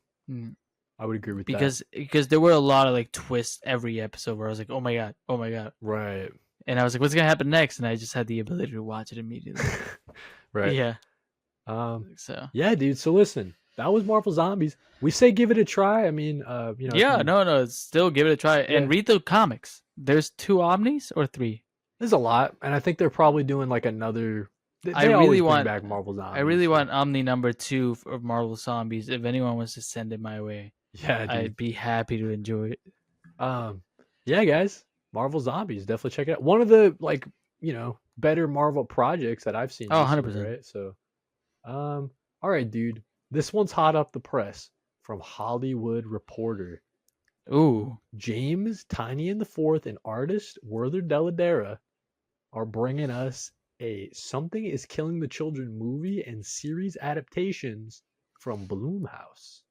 Speaker 1: I would agree with
Speaker 2: that. Because there were a lot of like twists every episode where I was like, oh my god.
Speaker 1: Right.
Speaker 2: And I was like, what's gonna happen next? And I just had the ability to watch it immediately.
Speaker 1: Right.
Speaker 2: Yeah.
Speaker 1: So. Yeah, dude. So listen, that was Marvel Zombies. We say give it a try. I mean,
Speaker 2: Yeah, no, still give it a try and read the comics. There's 2 Omnis or 3.
Speaker 1: There's a lot, and I think they're probably doing like another. They
Speaker 2: really want
Speaker 1: back Marvel Zombies.
Speaker 2: I really want Omni number 2 of Marvel Zombies. If anyone wants to send it my way,
Speaker 1: yeah, dude.
Speaker 2: I'd be happy to enjoy it.
Speaker 1: Yeah, guys, Marvel Zombies, definitely check it out. One of the better Marvel projects that I've seen.
Speaker 2: 100%.
Speaker 1: Right? So, all right, dude, this one's hot up the press from Hollywood Reporter.
Speaker 2: Ooh,
Speaker 1: James Tiny and the Fourth and artist Werther Dell'Edera are bringing us a Something is Killing the Children movie and series adaptations from Blumhouse.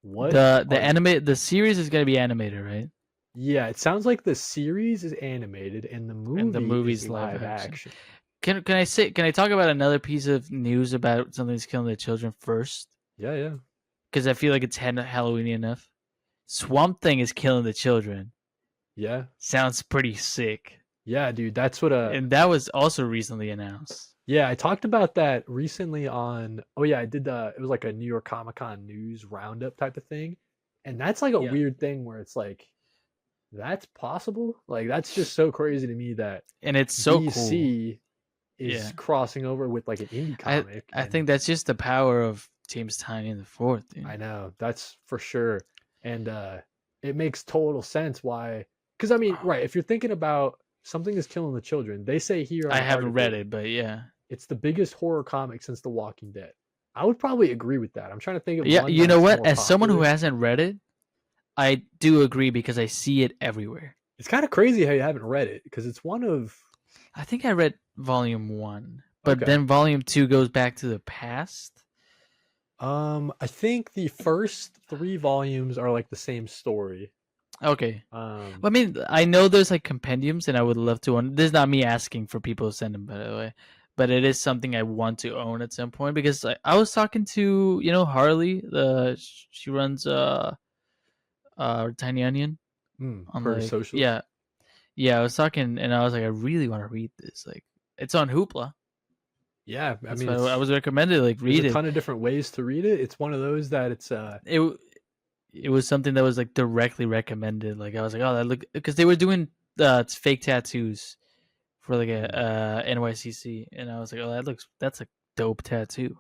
Speaker 1: What
Speaker 2: the series is going to be animated, right?
Speaker 1: Yeah, it sounds like the series is animated and the movie's live action.
Speaker 2: Can I talk about another piece of news about Something's Killing the Children first?
Speaker 1: Yeah.
Speaker 2: Because I feel like it's Halloweeny enough. Swamp Thing is killing the children.
Speaker 1: Yeah.
Speaker 2: Sounds pretty sick.
Speaker 1: Yeah, dude, that's what
Speaker 2: and that was also recently announced.
Speaker 1: yeah, I talked about that recently on oh yeah, I did it was like a New York Comic Con news roundup type of thing. And that's like a
Speaker 2: Yeah,
Speaker 1: weird thing where it's like that's possible? Like that's just so crazy to me that
Speaker 2: and it's so cool.
Speaker 1: DC is
Speaker 2: Yeah,
Speaker 1: crossing over with like an indie
Speaker 2: I
Speaker 1: comic
Speaker 2: I
Speaker 1: and
Speaker 2: think that's just the power of James Tynion the fourth, dude.
Speaker 1: I know, that's for sure. And it makes total sense why cuz I mean, right, if you're thinking about something is killing the children, they say here on
Speaker 2: I
Speaker 1: the
Speaker 2: haven't read
Speaker 1: article
Speaker 2: it, but yeah.
Speaker 1: it's the biggest horror comic since The Walking Dead. I would probably agree with that. I'm trying to think of
Speaker 2: Yeah,
Speaker 1: one
Speaker 2: you know
Speaker 1: that's
Speaker 2: what?
Speaker 1: more
Speaker 2: As someone who
Speaker 1: popular.
Speaker 2: hasn't read it, I do agree because I see it everywhere.
Speaker 1: It's kind of crazy how you haven't read it because it's one of
Speaker 2: I think I read volume 1, but
Speaker 1: okay.
Speaker 2: then volume 2 goes back to the past.
Speaker 1: I think the first 3 volumes are like the same story.
Speaker 2: Okay.
Speaker 1: Um,
Speaker 2: Well, I mean, I know there's like compendiums, and I would love to own. This is not me asking for people to send them, by the way, but it is something I want to own at some point because I was talking to Harley, she runs Tiny Onion on
Speaker 1: her
Speaker 2: like
Speaker 1: socials.
Speaker 2: yeah. I was talking, and I was like, I really want to read this. Like, it's on Hoopla.
Speaker 1: Yeah, I
Speaker 2: That's
Speaker 1: mean
Speaker 2: why I was recommended. Like,
Speaker 1: there's a
Speaker 2: read it.
Speaker 1: ton of different ways to read it. It's one of those that it's
Speaker 2: It it was something that was like directly recommended. Like, I was like, oh, that look, because they were doing fake tattoos for like a
Speaker 1: mm,
Speaker 2: NYCC, and I was like, oh, that's a dope tattoo.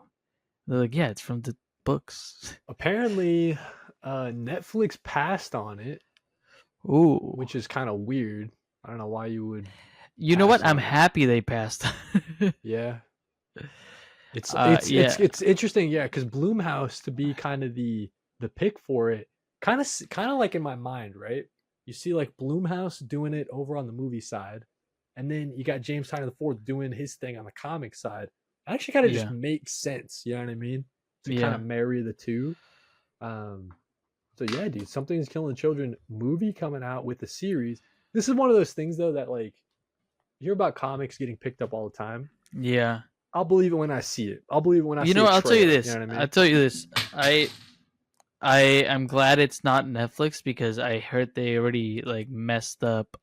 Speaker 2: They're like, yeah, it's from the books.
Speaker 1: apparently Netflix passed on it,
Speaker 2: Ooh,
Speaker 1: which is kind of weird. I don't know why you would
Speaker 2: you know
Speaker 1: pass
Speaker 2: what? I'm
Speaker 1: on it.
Speaker 2: happy they passed.
Speaker 1: Yeah. It's
Speaker 2: Yeah,
Speaker 1: it's interesting, yeah, because Bloomhouse to be kind of the pick for it, kind of like in my mind, right? You see like Bloomhouse doing it over on the movie side, and then you got James Tynion the Fourth doing his thing on the comic side. It actually kind of just
Speaker 2: yeah,
Speaker 1: makes sense, you know what I mean? To kind of
Speaker 2: yeah,
Speaker 1: marry the two. Um, so yeah, dude, Something's Killing Children movie coming out with the series. This is one of those things though that like you hear about comics getting picked up all the time.
Speaker 2: yeah.
Speaker 1: I'll believe it when I see it. I'll believe it when I
Speaker 2: You
Speaker 1: see
Speaker 2: know,
Speaker 1: a
Speaker 2: I'll tell you
Speaker 1: trailer. You
Speaker 2: this.
Speaker 1: know what I
Speaker 2: I'll
Speaker 1: mean?
Speaker 2: tell you this. I am glad it's not Netflix because I heard they already like messed up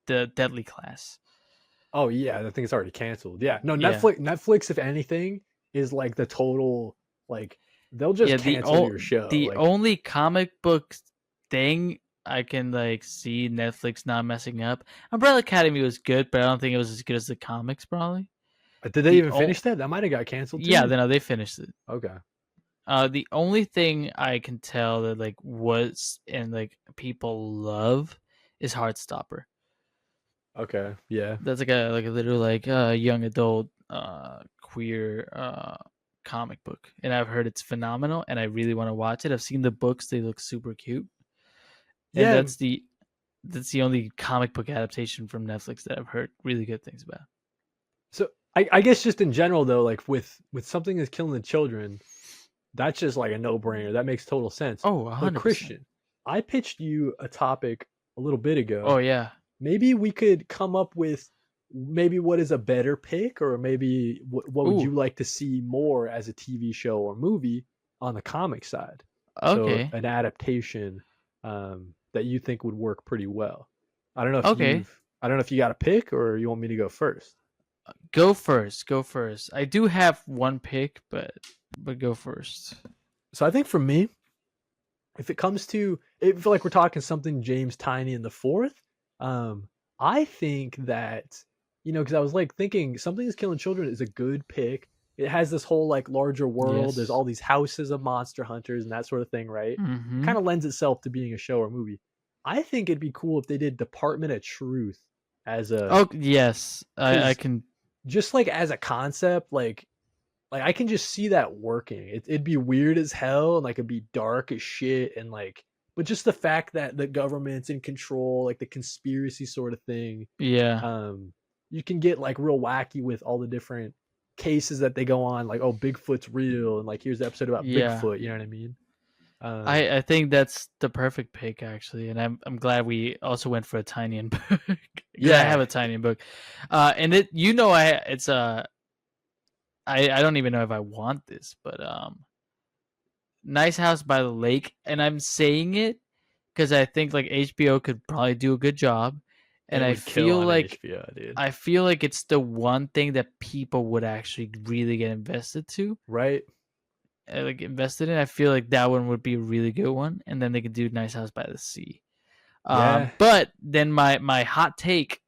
Speaker 2: the Deadly Class.
Speaker 1: Oh yeah, I think it's already canceled. Yeah, no,
Speaker 2: Yeah.
Speaker 1: Netflix, if anything, is like the total like they'll just
Speaker 2: Yeah,
Speaker 1: cancel your show.
Speaker 2: the
Speaker 1: Like,
Speaker 2: only comic book thing I can like see Netflix not messing up. Umbrella Academy was good, but I don't think it was as good as the comics probably.
Speaker 1: did they
Speaker 2: The
Speaker 1: even
Speaker 2: o-
Speaker 1: finish that? That might have got canceled
Speaker 2: Yeah,
Speaker 1: too.
Speaker 2: then they finished it.
Speaker 1: Okay,
Speaker 2: The only thing I can tell that like was and like people love is Heartstopper.
Speaker 1: okay, yeah,
Speaker 2: That's like a literal like young adult queer comic book, and I've heard it's phenomenal, and I really want to watch it. I've seen the books; they look super cute, and
Speaker 1: yeah.
Speaker 2: that's the only comic book adaptation from Netflix that I've heard really good things about.
Speaker 1: So I guess just in general though, like with something that's killing the children, that's just like a no brainer. That makes total sense.
Speaker 2: Oh,
Speaker 1: But
Speaker 2: 100%.
Speaker 1: Christian, I pitched you a topic a little bit
Speaker 2: Oh
Speaker 1: ago.
Speaker 2: yeah,
Speaker 1: Maybe we could come up with maybe what is a better pick or maybe what would
Speaker 2: ooh,
Speaker 1: you like to see more as a TV show or movie on the comic side, so
Speaker 2: okay,
Speaker 1: an adaptation that you think would work pretty well.
Speaker 2: okay.
Speaker 1: I don't know if you got a pick or you want me to go first.
Speaker 2: Go first, go first. I do have one pick, but go first.
Speaker 1: So I think for me, if it comes to if like we're talking something James Tiny in the fourth, um, I think that because I was like thinking something is killing children is a good pick. It has this whole like larger world. There's
Speaker 2: Yes.
Speaker 1: all these houses of monster hunters and that sort of thing, right? It
Speaker 2: Mm-hmm.
Speaker 1: kind of lends itself to being a show or movie. I think it'd be cool if they did Department of Truth as a
Speaker 2: Oh yes, I
Speaker 1: because
Speaker 2: can.
Speaker 1: just like as a concept, like I can just see that working. It'd be weird as hell and like it'd be dark as shit and like but just the fact that the government's in control, like the conspiracy sort of thing,
Speaker 2: Yeah,
Speaker 1: um, you can get like real wacky with all the different cases that they go on, like, oh, Bigfoot's real, and like here's the episode about
Speaker 2: yeah.
Speaker 1: Bigfoot, you know what I mean? Um,
Speaker 2: I think that's the perfect pick actually, and I'm glad we also went for a tiny and book because I have
Speaker 1: yeah,
Speaker 2: a tiny book, and it's I don't even know if I want this, but Nice House by the Lake, and I'm saying it because I think like HBO could probably do a good job, And
Speaker 1: It
Speaker 2: I
Speaker 1: would kill
Speaker 2: feel
Speaker 1: on
Speaker 2: like
Speaker 1: HBO, dude.
Speaker 2: I feel like it's the one thing that people would actually really get invested to,
Speaker 1: Right?
Speaker 2: like invested in. I feel like that one would be a really good one, and then they could do Nice House by the Sea.
Speaker 1: Yeah.
Speaker 2: But then my hot take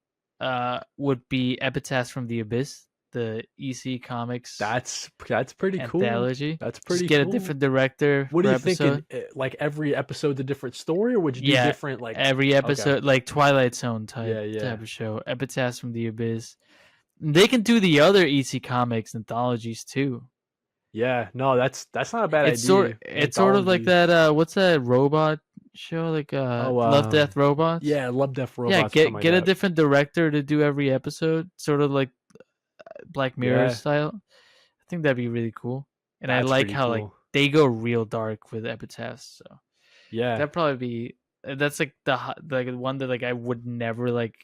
Speaker 2: would be Epitaphs from the Abyss, the EC Comics
Speaker 1: That's pretty cool.
Speaker 2: anthology.
Speaker 1: That's
Speaker 2: Just
Speaker 1: pretty
Speaker 2: get a
Speaker 1: cool.
Speaker 2: different director
Speaker 1: What
Speaker 2: per
Speaker 1: are you thinking?
Speaker 2: episode.
Speaker 1: Like every episode's a different story, or would you do
Speaker 2: Yeah,
Speaker 1: different like
Speaker 2: every
Speaker 1: okay.
Speaker 2: episode, like Twilight Zone
Speaker 1: Yeah.
Speaker 2: type of show. Epitaphs from the Abyss. They can do the other EC Comics anthologies too.
Speaker 1: Yeah. No, that's not a bad
Speaker 2: It's
Speaker 1: idea.
Speaker 2: sort of like
Speaker 1: Anthology.
Speaker 2: that. What's that robot show? Like
Speaker 1: Oh,
Speaker 2: Love Death Robots.
Speaker 1: yeah, Love Death
Speaker 2: Yeah,
Speaker 1: Robots or something like
Speaker 2: get a
Speaker 1: that.
Speaker 2: different director to do every episode, sort of like Black Mirror
Speaker 1: Yeah,
Speaker 2: style. I think that'd be really cool. And I
Speaker 1: that's
Speaker 2: like
Speaker 1: pretty
Speaker 2: how like
Speaker 1: cool.
Speaker 2: they go real dark with Epitaphs. So
Speaker 1: Yeah.
Speaker 2: that'd probably be that's like the one that like I would never like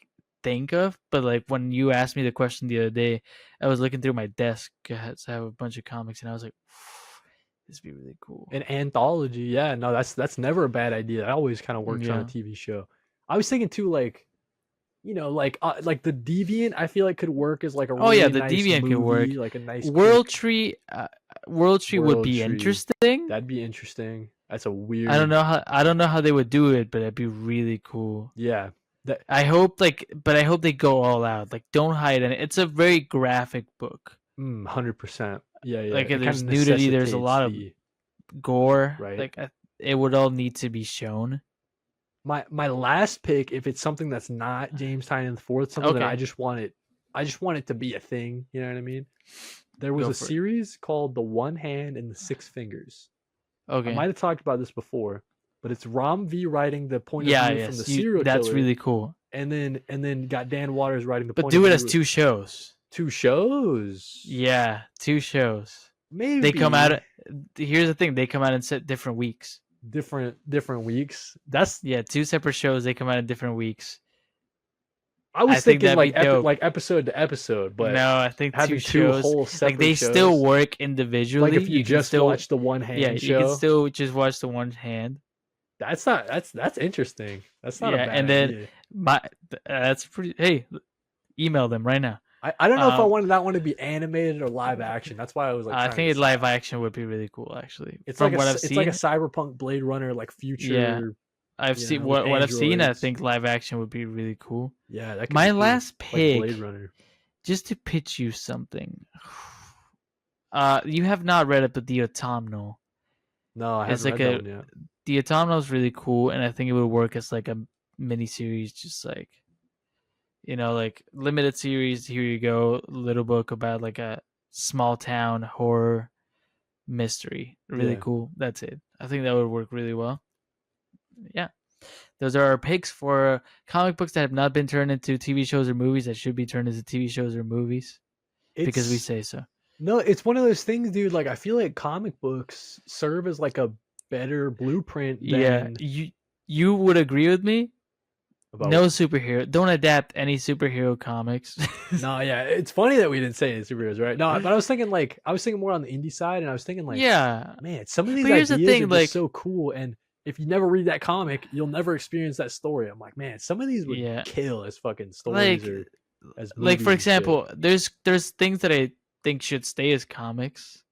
Speaker 2: think of. But like when you asked me the question the other day, I was looking through my desk. I have a bunch of comics, and I was like, this would be really cool.
Speaker 1: An anthology. Yeah, no, that's never a bad idea. That always kind of works on a
Speaker 2: Yeah.
Speaker 1: TV show. I was thinking too, like, like the Deviant. I feel like could work as like a
Speaker 2: Oh yeah,
Speaker 1: really
Speaker 2: the
Speaker 1: nice
Speaker 2: Deviant could work.
Speaker 1: movie, like a nice
Speaker 2: World
Speaker 1: quick
Speaker 2: Tree, World Tree would
Speaker 1: World
Speaker 2: be
Speaker 1: Tree.
Speaker 2: interesting.
Speaker 1: That'd be interesting. That's a
Speaker 2: I don't
Speaker 1: weird.
Speaker 2: know how they would do it, but it'd be really cool.
Speaker 1: Yeah. That
Speaker 2: I hope I hope they go all out. Like, don't hide it. It's a very graphic book.
Speaker 1: 100%. Yeah.
Speaker 2: Like,
Speaker 1: It kind
Speaker 2: there's
Speaker 1: of
Speaker 2: nudity. There's a
Speaker 1: necessitates
Speaker 2: lot of
Speaker 1: the
Speaker 2: gore.
Speaker 1: right.
Speaker 2: Like, it would all need to be shown.
Speaker 1: My last pick, if it's something that's not James Tynion the Fourth, something that
Speaker 2: Okay.
Speaker 1: I just want it to be a thing. You know what I mean? There was
Speaker 2: Go
Speaker 1: a
Speaker 2: for it.
Speaker 1: series called The One Hand and the Six Fingers. I
Speaker 2: Okay.
Speaker 1: might have talked about this before, but it's Rom V writing the point of
Speaker 2: Yeah.
Speaker 1: view from the
Speaker 2: Yes.
Speaker 1: serial
Speaker 2: That's
Speaker 1: killer,
Speaker 2: really cool.
Speaker 1: and then got Dan Waters writing the
Speaker 2: But
Speaker 1: point
Speaker 2: do
Speaker 1: of
Speaker 2: it as
Speaker 1: view.
Speaker 2: 2 shows.
Speaker 1: 2 shows.
Speaker 2: Yeah, 2 shows.
Speaker 1: Maybe
Speaker 2: They come out. Here's the thing: they come out in different weeks.
Speaker 1: different weeks. That's
Speaker 2: Yeah, 2 separate shows. They come out in different weeks.
Speaker 1: I was
Speaker 2: I think
Speaker 1: thinking
Speaker 2: that'd be dope.
Speaker 1: like episode to episode, but
Speaker 2: No, I think 2
Speaker 1: having 2
Speaker 2: shows.
Speaker 1: whole separate
Speaker 2: Like they
Speaker 1: shows,
Speaker 2: still work individually.
Speaker 1: like if you
Speaker 2: can
Speaker 1: just
Speaker 2: still
Speaker 1: watch the One Hand
Speaker 2: yeah,
Speaker 1: show.
Speaker 2: you can still just watch the One Hand.
Speaker 1: That's interesting. That's not a
Speaker 2: Yeah,
Speaker 1: bad
Speaker 2: and then
Speaker 1: idea.
Speaker 2: that's pretty. Hey, email them right now.
Speaker 1: I don't know if I wanted that one to be animated or live action. That's why I was like.
Speaker 2: I
Speaker 1: trying
Speaker 2: think
Speaker 1: to
Speaker 2: live
Speaker 1: decide.
Speaker 2: action would be really cool, actually.
Speaker 1: It's
Speaker 2: From
Speaker 1: like
Speaker 2: what I've
Speaker 1: it's
Speaker 2: seen,
Speaker 1: like a cyberpunk Blade Runner, like future.
Speaker 2: Yeah. I've
Speaker 1: you
Speaker 2: seen
Speaker 1: know, with
Speaker 2: what I've seen. I
Speaker 1: androids.
Speaker 2: think live action would be really cool.
Speaker 1: Yeah, that could
Speaker 2: My
Speaker 1: be cool.
Speaker 2: last
Speaker 1: Like
Speaker 2: pick,
Speaker 1: Blade Runner.
Speaker 2: just to pitch you something. You have not read it, but The Autumnal.
Speaker 1: No, I
Speaker 2: It's
Speaker 1: haven't
Speaker 2: like
Speaker 1: read that one yet.
Speaker 2: The Autumnal is really cool, and I think it would work as like a mini series, just like like limited series. Here you go, little book about like a small town horror mystery. Really
Speaker 1: Yeah.
Speaker 2: cool. That's it. I think that would work really well. Yeah. Those are our picks for comic books that have not been turned into TV shows or movies that should be turned into TV shows or movies because we say so.
Speaker 1: No, it's one of those things, dude. Like I feel like comic books serve as like a better blueprint than
Speaker 2: You would agree with me?
Speaker 1: about
Speaker 2: No superhero. Don't adapt any superhero comics.
Speaker 1: No, yeah, it's funny that we didn't say any superheroes, right? No, but I was thinking more on the indie side, and I was thinking like,
Speaker 2: yeah.
Speaker 1: man, some of these
Speaker 2: But here's
Speaker 1: ideas
Speaker 2: the thing,
Speaker 1: are just
Speaker 2: like-
Speaker 1: so cool, and if you never read that comic, you'll never experience that story. I'm like, man, some of these would
Speaker 2: Yeah.
Speaker 1: kill as fucking stories
Speaker 2: Like-
Speaker 1: or as
Speaker 2: Like
Speaker 1: movies
Speaker 2: for
Speaker 1: and shit.
Speaker 2: example, there's things that I think should stay as comics.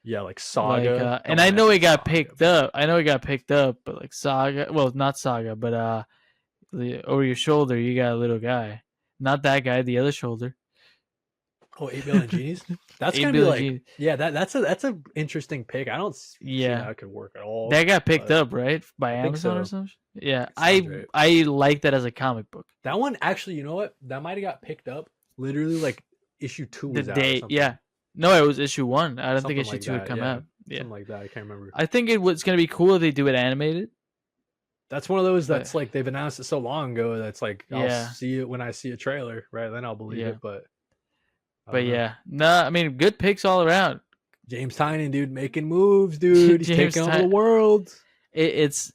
Speaker 1: yeah, like Saga,
Speaker 2: Like, and
Speaker 1: Don't
Speaker 2: I know
Speaker 1: mess
Speaker 2: it
Speaker 1: with
Speaker 2: got
Speaker 1: Saga.
Speaker 2: picked up. I know it got picked up, but like Saga, well, not Saga, but over your shoulder, you got a little guy. Not that guy, the other shoulder.
Speaker 1: Oh, 8 Billion Genies. That's
Speaker 2: 8
Speaker 1: gonna be
Speaker 2: Billion
Speaker 1: like,
Speaker 2: Genies.
Speaker 1: yeah, that's a interesting pick. I don't see
Speaker 2: Yeah.
Speaker 1: how it could work at all.
Speaker 2: That got picked
Speaker 1: but
Speaker 2: up, right? By
Speaker 1: I think
Speaker 2: Amazon or
Speaker 1: so.
Speaker 2: something? Yeah.
Speaker 1: Sounds right.
Speaker 2: I like that as a comic book.
Speaker 1: That one actually, you know what? That might have got picked up literally like issue 2
Speaker 2: The
Speaker 1: was out. Or
Speaker 2: day,
Speaker 1: something.
Speaker 2: yeah. No, it was issue 1. I don't think
Speaker 1: Something
Speaker 2: issue
Speaker 1: like
Speaker 2: 2 would
Speaker 1: that,
Speaker 2: come
Speaker 1: yeah.
Speaker 2: out. Yeah.
Speaker 1: Something like that. I can't remember.
Speaker 2: I think it was going to be cool if they do it animated.
Speaker 1: That's one of those
Speaker 2: But-
Speaker 1: that's like they've announced it so long ago that's like
Speaker 2: Yeah.
Speaker 1: I'll see it when I see a trailer, right? Then I'll believe
Speaker 2: Yeah.
Speaker 1: it. But I
Speaker 2: But
Speaker 1: don't know.
Speaker 2: yeah. No, I mean, good picks all around.
Speaker 1: James Tynion, dude, making moves, dude. He's
Speaker 2: James
Speaker 1: taking over the world.
Speaker 2: He's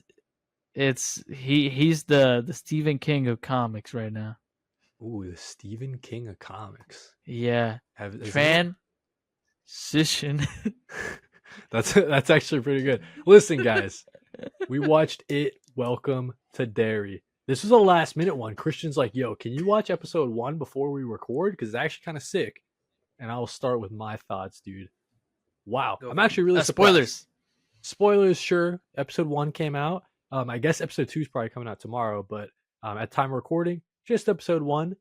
Speaker 2: the Stephen King of comics right now.
Speaker 1: Ooh, the Stephen King of comics.
Speaker 2: Yeah.
Speaker 1: Is
Speaker 2: Transition.
Speaker 1: that's actually pretty good. Listen, guys, we watched It. Welcome to Derry. This was a last minute one. Christian's like, "Yo, can you watch episode 1 before we record? Because it's actually kind of sick." And I'll start with my thoughts, dude. Wow,
Speaker 2: Go
Speaker 1: I'm
Speaker 2: for it.
Speaker 1: actually really surprised.
Speaker 2: Spoilers.
Speaker 1: Spoilers, sure. Episode 1 came out. I guess episode 2 is probably coming out tomorrow, but at time of recording, just episode 1.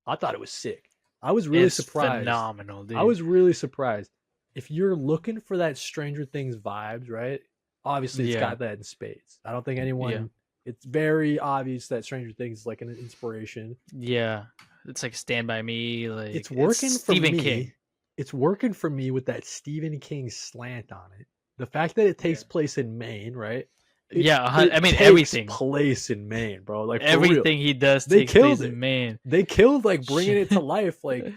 Speaker 1: I thought it was sick. I was really surprised.
Speaker 2: Phenomenal, dude.
Speaker 1: I was really surprised. If you're looking for that Stranger Things vibes, right? Obviously, it's got that in spades. I don't think anyone.
Speaker 2: Yeah.
Speaker 1: It's very obvious that Stranger Things is like an inspiration.
Speaker 2: Yeah, it's like Stand By Me. Like
Speaker 1: It's working for
Speaker 2: Stephen
Speaker 1: me.
Speaker 2: King.
Speaker 1: It's working for me with that Stephen King slant on it. The fact that it takes place in Maine, right?
Speaker 2: I mean
Speaker 1: takes
Speaker 2: everything.
Speaker 1: place in Maine, bro. Like for real.
Speaker 2: Everything he does
Speaker 1: They
Speaker 2: takes
Speaker 1: killed
Speaker 2: place
Speaker 1: it.
Speaker 2: in Maine.
Speaker 1: They killed like bringing it to life. Like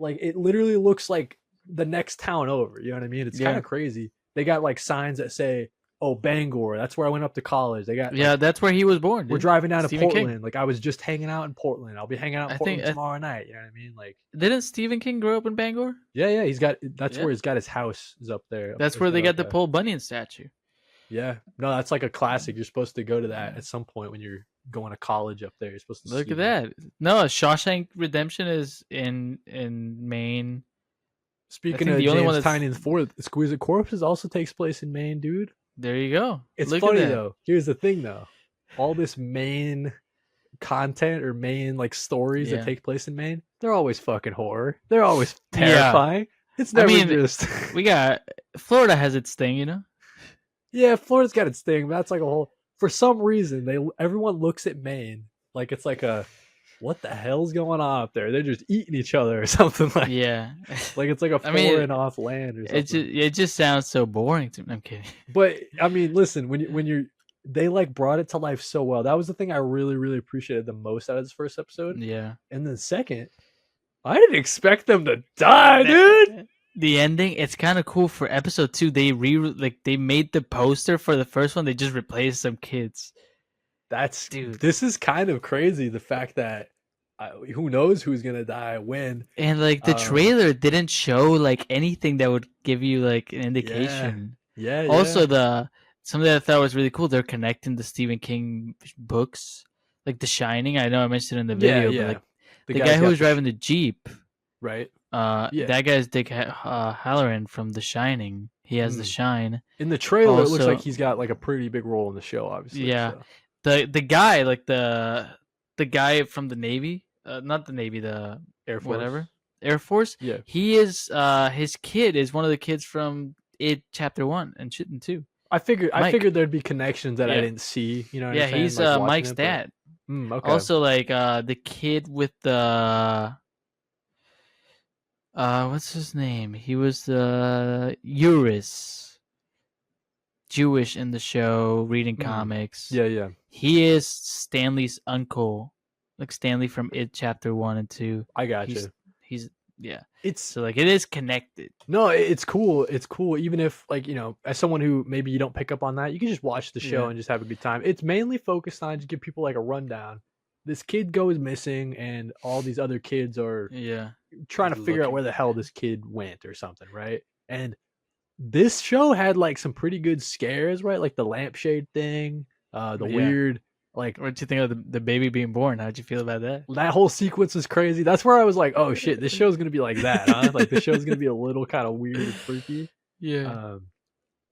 Speaker 1: it literally looks like the next town over. You know what I mean? It's kind of crazy. They got like signs that say, "Oh, Bangor, that's where I went up to college." They got
Speaker 2: that's where he was born.
Speaker 1: We're
Speaker 2: Dude.
Speaker 1: driving down to
Speaker 2: Stephen
Speaker 1: Portland.
Speaker 2: King.
Speaker 1: Like I was just hanging out in Portland. I'll be hanging out in Portland tomorrow night. You know what I mean? Like
Speaker 2: didn't Stephen King grow up in Bangor?
Speaker 1: Yeah. He's got where he's got his house is up there.
Speaker 2: That's where they got the Paul Bunyan statue.
Speaker 1: Yeah, no, that's like a classic. You're supposed to go to that at some point when you're going to college up there. You're supposed to
Speaker 2: look at that. No, Shawshank Redemption is in Maine.
Speaker 1: Speaking of the only one that's Tynion's Fourth, Exquisite Corpses also takes place in Maine, dude.
Speaker 2: There you go.
Speaker 1: It's funny though. Here's the thing though, all this Maine content or Maine like stories that take place in Maine, they're always fucking horror. They're always terrifying. It's never just.
Speaker 2: We got Florida has its thing, you know.
Speaker 1: Yeah, Florida's got its thing, but that's like a whole. For some reason, everyone looks at Maine like it's like a, what the hell's going on up there? They're just eating each other or something like.
Speaker 2: Yeah,
Speaker 1: like it's like a foreign off land or something.
Speaker 2: It just sounds so boring to me. I'm kidding.
Speaker 1: But I mean, listen, they like brought it to life so well. That was the thing I really, really appreciated the most out of this first episode.
Speaker 2: Yeah,
Speaker 1: and then second, I didn't expect them to die, dude.
Speaker 2: The ending, it's kind of cool. For episode 2, they made the poster for the first one. They just replaced some kids.
Speaker 1: This is kind of crazy. The fact that who knows who's gonna die when.
Speaker 2: And like the trailer didn't show like anything that would give you like an indication.
Speaker 1: Yeah.
Speaker 2: Also, something that I thought was really cool. They're connecting the Stephen King books, like The Shining. I know I mentioned in the video, but like the guy who was driving the Jeep.
Speaker 1: Right.
Speaker 2: That guy's Dick Halloran from The Shining. He has the shine.
Speaker 1: In the trailer, it looks like he's got like a pretty big role in the show, obviously.
Speaker 2: Yeah. So. The guy, like the guy from the Navy, not the Navy, the
Speaker 1: Air Force.
Speaker 2: Whatever. Air Force.
Speaker 1: Yeah.
Speaker 2: He is his kid is one of the kids from It Chapter 1 and 2.
Speaker 1: I figured there'd be connections that I didn't see, you know what I'm saying?
Speaker 2: He's
Speaker 1: like
Speaker 2: Mike's dad.
Speaker 1: Okay.
Speaker 2: Also like the kid with the what's his name? He was the Eurus, Jewish in the show, reading comics.
Speaker 1: Yeah.
Speaker 2: He is Stanley's uncle, like Stanley from It Chapter 1 and 2.
Speaker 1: I got you.
Speaker 2: He's
Speaker 1: It's
Speaker 2: so like it is connected.
Speaker 1: No, it's cool. It's cool. Even if like, you know, as someone who maybe you don't pick up on that, you can just watch the show and just have a good time. It's mainly focused on just give people like a rundown. This kid goes missing and all these other kids are trying to figure out where the hell this kid went or something, right? And this show had like some pretty good scares, right? Like the lampshade thing, weird, like,
Speaker 2: what did you think of the baby being born? How'd you feel about that?
Speaker 1: That whole sequence was crazy. That's where I was like, oh shit, this show's gonna be like that, huh? Like the show's gonna be a little kind of weird and freaky.
Speaker 2: Yeah.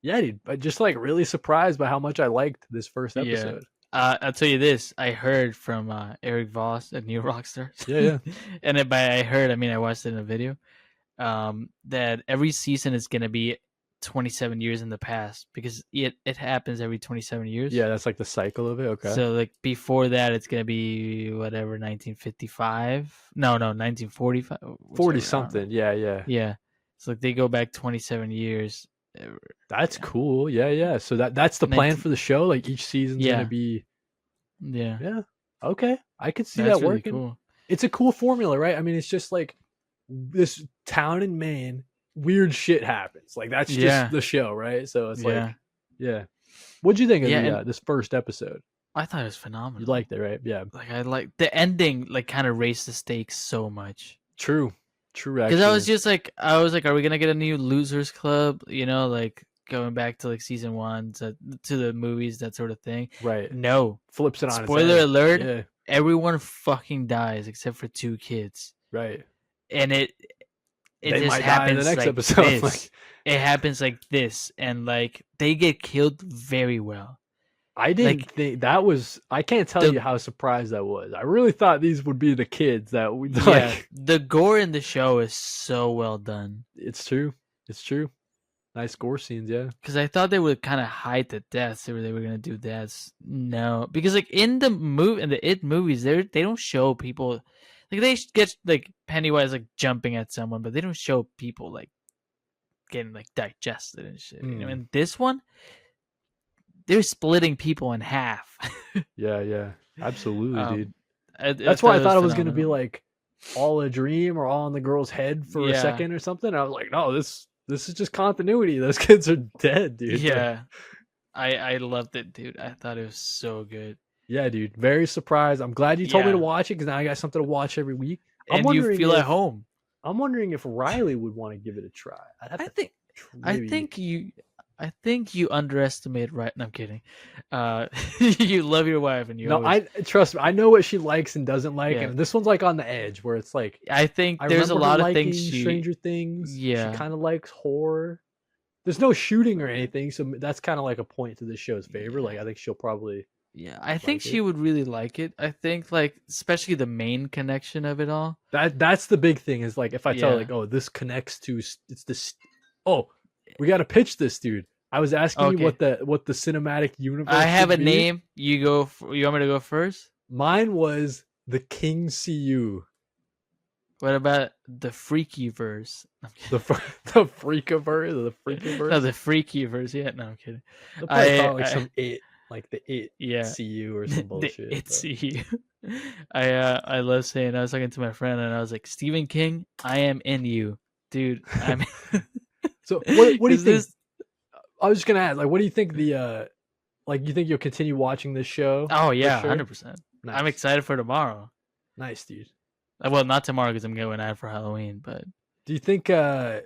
Speaker 1: Dude, but just like really surprised by how much I liked this first episode.
Speaker 2: I'll tell you this. I heard from Eric Voss at New Rockstar.
Speaker 1: Yeah.
Speaker 2: And by I heard, I mean I watched it in a video. That every season is going to be 27 years in the past because it happens every 27 years.
Speaker 1: Yeah, that's like the cycle of it. Okay.
Speaker 2: So like before that, it's going to be whatever 1955. No, 1945.
Speaker 1: 40 something. Yeah.
Speaker 2: Yeah. So like they go back 27 years.
Speaker 1: That's cool. Yeah. So that's the plan for the show. Like each season's gonna be. Yeah. Okay, I could see that working.
Speaker 2: Really cool.
Speaker 1: It's a cool formula, right? I mean, it's just like this town in Maine, weird shit happens. Like that's just the show, right? So it's like, What'd you think of this first episode?
Speaker 2: I thought it was phenomenal.
Speaker 1: You liked it, right? Yeah.
Speaker 2: Like I like the ending. Like kind of raised the stakes so much.
Speaker 1: True.
Speaker 2: Because I was like, are we gonna get a new Losers Club? You know, like going back to like season 1 to the movies, that sort of thing.
Speaker 1: Right.
Speaker 2: No.
Speaker 1: Flips it on
Speaker 2: Spoiler
Speaker 1: its
Speaker 2: alert,
Speaker 1: head.
Speaker 2: everyone fucking dies except for 2 kids.
Speaker 1: Right.
Speaker 2: And it
Speaker 1: They
Speaker 2: just
Speaker 1: might die in
Speaker 2: happens
Speaker 1: the next
Speaker 2: like
Speaker 1: episode.
Speaker 2: this.
Speaker 1: Like,
Speaker 2: it happens like this, and like they get killed very well.
Speaker 1: I didn't think that was. I can't tell you how surprised I was. I really thought these would be the kids that we.
Speaker 2: Yeah,
Speaker 1: like.
Speaker 2: The gore in the show is so well done.
Speaker 1: It's true. It's true. Nice gore scenes, yeah.
Speaker 2: Because I thought they would kind of hide the deaths, or they were gonna do deaths. No, because like in the It movies, they don't show people. Like they get like Pennywise like jumping at someone, but they don't show people like getting like digested and shit. You know, and this one, they're splitting people in half.
Speaker 1: Yeah, absolutely, dude.
Speaker 2: That's
Speaker 1: why I thought it was gonna be like all a dream or all in the girl's head for a second or something. I was like, no, this is just continuity. Those kids are dead, dude.
Speaker 2: Yeah, I loved it, dude. I thought it was so good.
Speaker 1: Yeah, dude. Very surprised. I'm glad you told me to watch it because now I got something to watch every week.
Speaker 2: And you feel at home.
Speaker 1: I'm wondering if Riley would want to give it a try.
Speaker 2: I think you underestimate. Right? No, I'm kidding. You love your wife, and you.
Speaker 1: I trust me. I know what she likes and doesn't like, and this one's like on the edge where it's like.
Speaker 2: I think there's a lot of things.
Speaker 1: Stranger Things.
Speaker 2: Yeah,
Speaker 1: she kind of likes horror. There's no shooting or anything, so that's kind of like a point to the show's favor. Like I think she'll probably.
Speaker 2: Yeah, I think she would really like it. I think like especially the main connection of it all.
Speaker 1: That's the big thing is like if I tell her, like, oh, this connects to it's this. Oh, we got to pitch this, dude. I was asking you what the cinematic universe.
Speaker 2: I have a name. You go. You want me to go first?
Speaker 1: Mine was the King CU.
Speaker 2: What about the Freakyverse?
Speaker 1: The Freakiverse or the Freakiverse?
Speaker 2: No, the Freakyverse. Yeah, no, I'm kidding.
Speaker 1: They'll probably call it like some it. Like the CU or some bullshit.
Speaker 2: The CU. I love saying. I was talking to my friend and I was like, Stephen King, I am in you, dude. I'm.
Speaker 1: So what do you think? I was just gonna ask, like, what do you think the like? You think you'll continue watching this show?
Speaker 2: Oh yeah, 100%. I'm excited for tomorrow.
Speaker 1: Nice, dude.
Speaker 2: Well, not tomorrow because I'm going out for Halloween. But
Speaker 1: do you think? I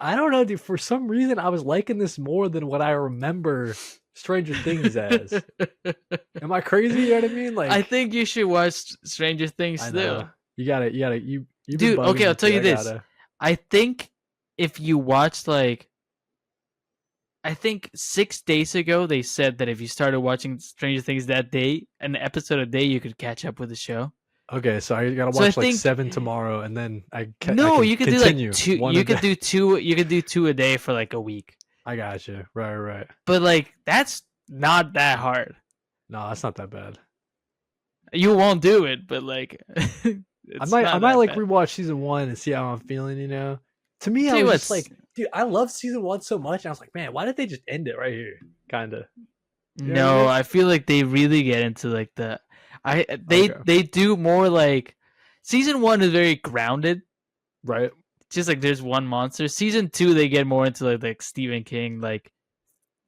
Speaker 1: don't know, dude. For some reason, I was liking this more than what I remember Stranger Things as. Am I crazy? You know what I mean? Like,
Speaker 2: I think you should watch Stranger Things still.
Speaker 1: You gotta.
Speaker 2: Dude, okay, I'll tell you this. I think if you watched like, I think 6 days ago they said that if you started watching Stranger Things that day, an episode a day, you could catch up with the show.
Speaker 1: Okay, so I gotta watch 7 tomorrow, and then
Speaker 2: you could do like 2. You could do 2. You could do 2 a day for like a week.
Speaker 1: I got you. Right.
Speaker 2: But like that's not that hard.
Speaker 1: No, that's not that bad.
Speaker 2: You won't do it, but like
Speaker 1: I might like rewatch season 1 and see how I'm feeling. You know, to me, I was just like, dude, I love season 1 so much. And I was like, man, why did they just end it right here? Kinda.
Speaker 2: No, I feel like they really get into like the. They do more like season 1 is very grounded,
Speaker 1: right?
Speaker 2: Just like there's one monster. Season 2 they get more into like Stephen King, like